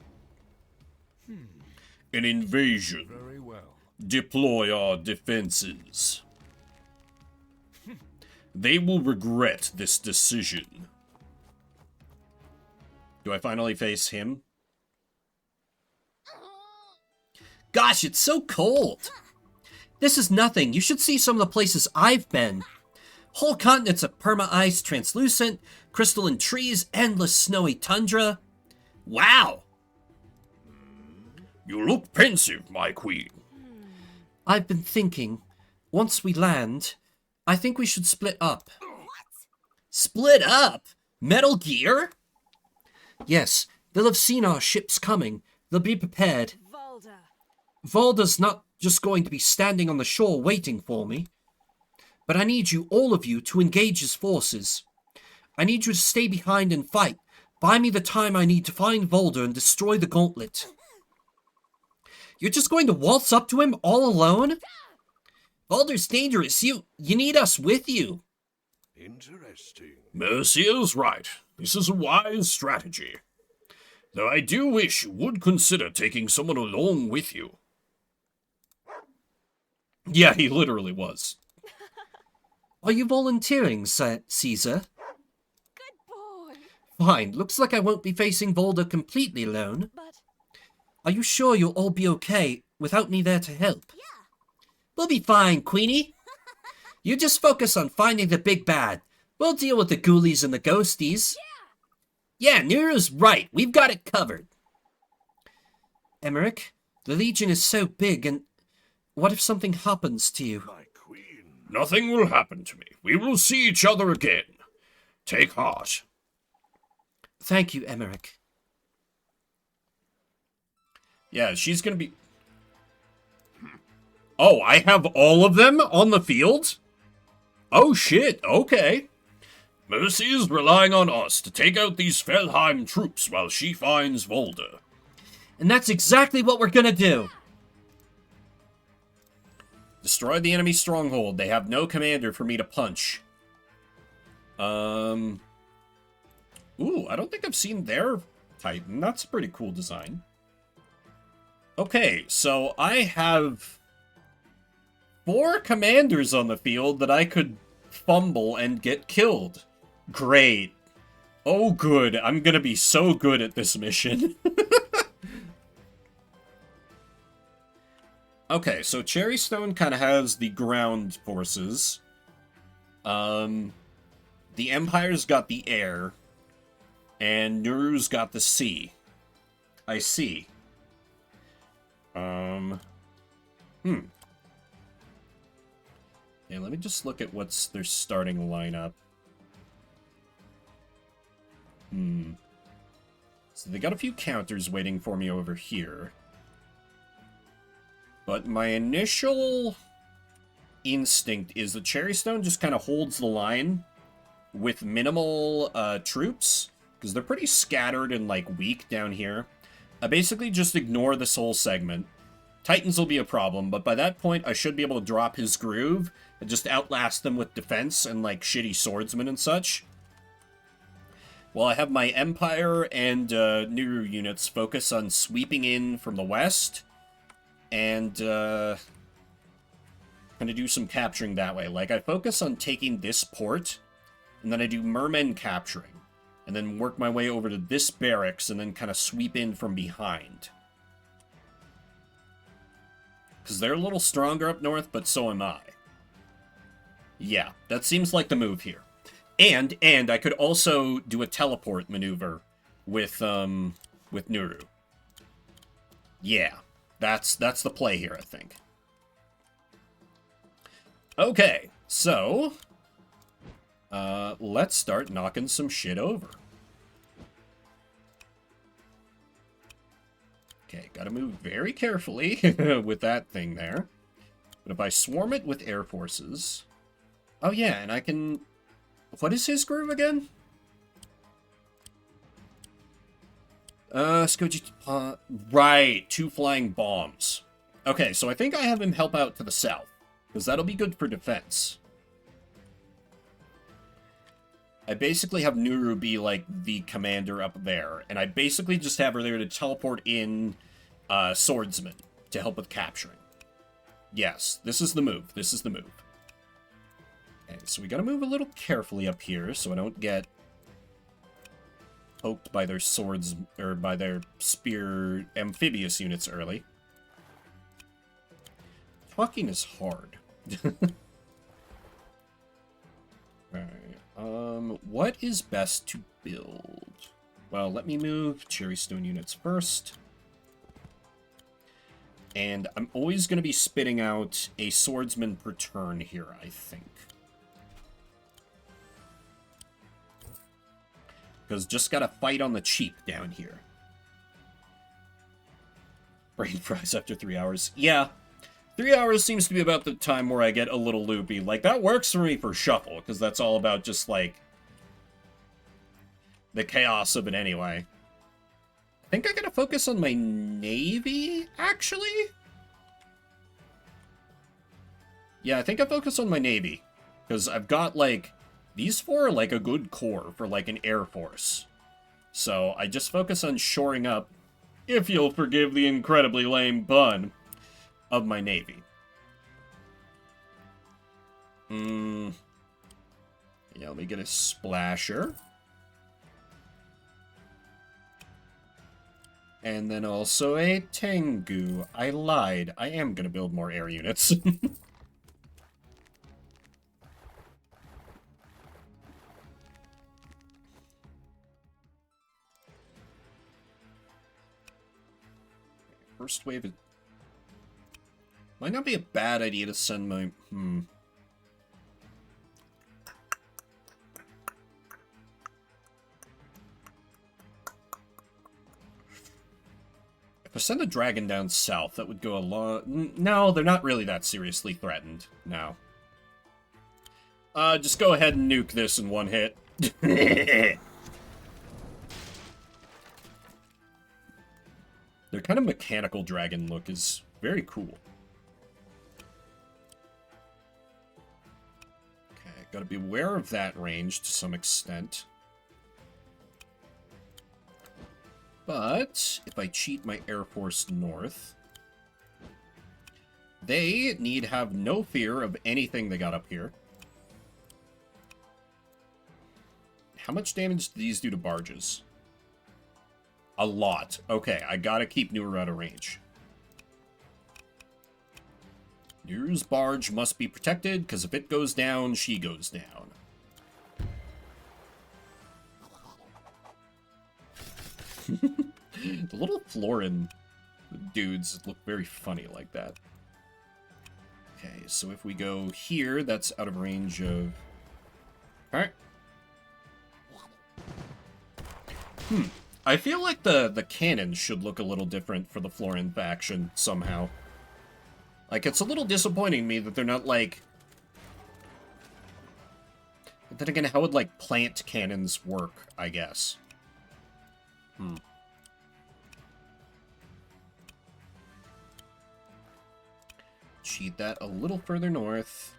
An invasion. Very well. Deploy our defenses. They will regret this decision. Do I finally face him? Gosh, it's so cold. This is nothing. You should see some of the places I've been. Whole continents of perma-ice, translucent, crystalline trees, endless snowy tundra. Wow. You look pensive, my queen. I've been thinking, once we land, I think we should split up. What? Split up? Metal Gear? Yes, they'll have seen our ships coming. They'll be prepared. Volda. Valda's not just going to be standing on the shore waiting for me. But I need you, all of you, to engage his forces. I need you to stay behind and fight. Buy me the time I need to find Volda and destroy the gauntlet. You're just going to waltz up to him all alone? Volda's dangerous. You need us with you. Interesting. Mercia's right. This is a wise strategy. Though I do wish you would consider taking someone along with you. Yeah, he literally was. Are you volunteering, Caesar? Good boy. Fine. Looks like I won't be facing Volda completely alone. But Are you sure you'll all be okay without me there to help? yeah. We'll be fine, Queenie. You just focus on finding the big bad. We'll deal with the ghoulies and the ghosties. Yeah, Nero's right. We've got it covered. Emmerich, the Legion is so big, and what if something happens to you? My queen. Nothing will happen to me. We will see each other again. Take heart. Thank you, Emmerich. Yeah, she's gonna be... Oh, I have all of them on the field? Oh shit, okay. Mercy is relying on us to take out these Felheim troops while she finds Volda. And that's exactly what we're gonna do. Destroy the enemy stronghold. They have no commander for me to punch. Ooh, I don't think I've seen their Titan. That's a pretty cool design. Okay, so I have 4 commanders on the field that I could fumble and get killed. Great. Oh, good. I'm gonna be so good at this mission. Okay, so Cherrystone kind of has the ground forces. The Empire's got the air. And Nuru's got the sea. I see. Yeah, let me just look at what's their starting lineup. So they got a few counters waiting for me over here. But my initial instinct is that Cherrystone just kind of holds the line with minimal troops, because they're pretty scattered and, like, weak down here. I basically just ignore this whole segment. Titans will be a problem, but by that point, I should be able to drop his groove and just outlast them with defense and, like, shitty swordsmen and such. While I have my Empire and Nuru units focus on sweeping in from the west and kind of do some capturing that way. Like, I focus on taking this port, and then I do mermen capturing, and then work my way over to this barracks, and then kind of sweep in from behind. Because they're a little stronger up north, but so am I. Yeah, that seems like the move here. And I could also do a teleport maneuver with Nuru. Yeah, that's the play here, I think. Okay, so let's start knocking some shit over. Okay, gotta move very carefully with that thing there. But if I swarm it with air forces... Oh yeah, and I can... What is his groove again? Right, 2 flying bombs. Okay, so I think I have him help out to the south, because that'll be good for defense. I basically have Nuru be, like, the commander up there, and I basically just have her there to teleport in swordsmen to help with capturing. Yes, this is the move. This is the move. Okay, so we gotta move a little carefully up here so I don't get poked by their swords, or by their spear amphibious units early. Talking is hard. Alright, what is best to build? Well, let me move Cherrystone units first. And I'm always going to be spitting out a swordsman per turn here, I think. Because just gotta fight on the cheap down here. Brain fries after 3 hours. Yeah. 3 hours seems to be about the time where I get a little loopy. Like, that works for me for Shuffle, because that's all about just, like, the chaos of it anyway. I think I gotta focus on my navy, actually? Yeah, I think I focus on my navy. Because I've got, like... These 4 are, like, a good core for, like, an air force. So, I just focus on shoring up, if you'll forgive the incredibly lame pun, of my navy. Yeah, let me get a splasher. And then also a Tengu. I lied. I am gonna build more air units. First wave... Might not be a bad idea to send my... I send a dragon down south, that would go a long... No, they're not really that seriously threatened. No. Just go ahead and nuke this in one hit. Their kind of mechanical dragon look is very cool. Okay, gotta be aware of that range to some extent. But if I cheat my Air Force North, they need have no fear of anything they got up here. How much damage do these do to barges? A lot. Okay, I gotta keep Newer out of range. Newer's barge must be protected, because if it goes down, she goes down. The little Florin dudes look very funny like that. Okay, so if we go here, that's out of range of... Alright. I feel like the cannons should look a little different for the Florin faction, somehow. Like, it's a little disappointing me that they're not, like... But then again, how would, like, plant cannons work, I guess? Cheat that a little further north.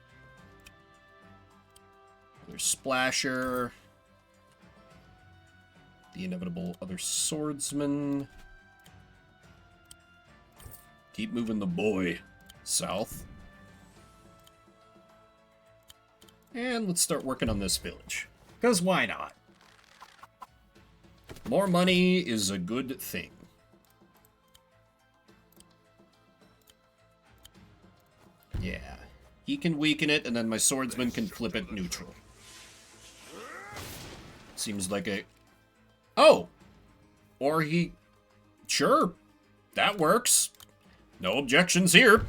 There's Splasher. The inevitable other swordsman. Keep moving the boy south. And let's start working on this village. Because why not? More money is a good thing. Yeah. He can weaken it, and then my swordsman can flip it neutral. Seems like a... Oh! Or he... Sure. That works. No objections here.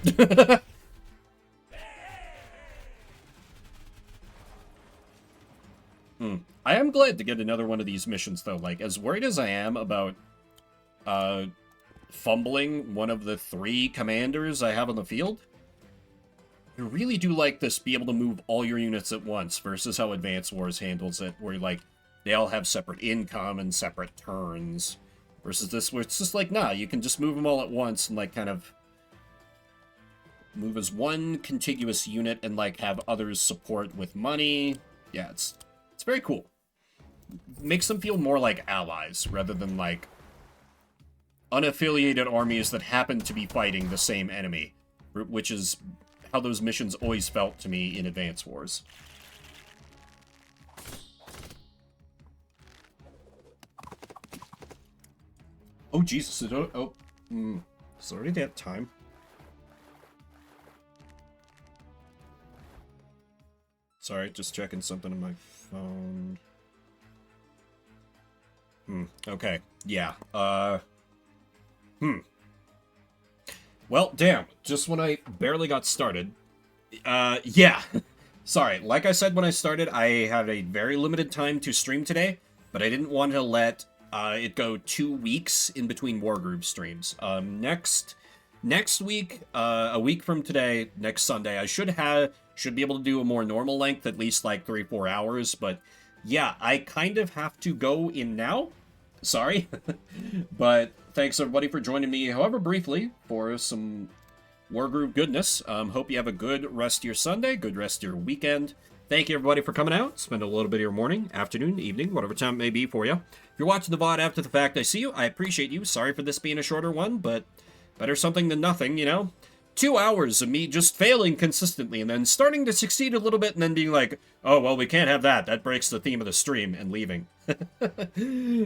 I am glad to get another one of these missions, though. Like, as worried as I am about, fumbling one of the 3 commanders I have on the field, I really do like this, be able to move all your units at once, versus how Advance Wars handles it, where, like, they all have separate income and separate turns, versus this, where it's just like, nah, you can just move them all at once and, like, kind of move as one contiguous unit and, like, have others support with money. Yeah, it's very cool. Makes them feel more like allies, rather than, like, unaffiliated armies that happen to be fighting the same enemy, which is how those missions always felt to me in Advance Wars. Oh, Jesus. It's already that time. Sorry, just checking something on my phone. Okay. Yeah. Well, damn. Just when I barely got started. Yeah. Sorry. Like I said when I started, I have a very limited time to stream today, but I didn't want to let it go 2 weeks in between Wargroove streams. Next week, a week from today, next Sunday, I should be able to do a more normal length, at least like 3-4 hours, but yeah, I kind of have to go in now. Sorry. But thanks everybody for joining me, however briefly, for some Wargroove goodness. Hope you have a good rest of your Sunday, good rest of your weekend. Thank you everybody for coming out. Spend a little bit of your morning, afternoon, evening, whatever time it may be for you. If you're watching the VOD after the fact, I see you. I appreciate you. Sorry for this being a shorter one, but better something than nothing, you know? 2 hours of me just failing consistently and then starting to succeed a little bit and then being like, oh, well, we can't have that. That breaks the theme of the stream, and leaving.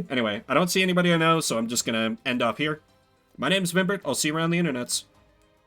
Anyway, I don't see anybody I know, so I'm just going to end off here. My name's Vimbert. I'll see you around the internets.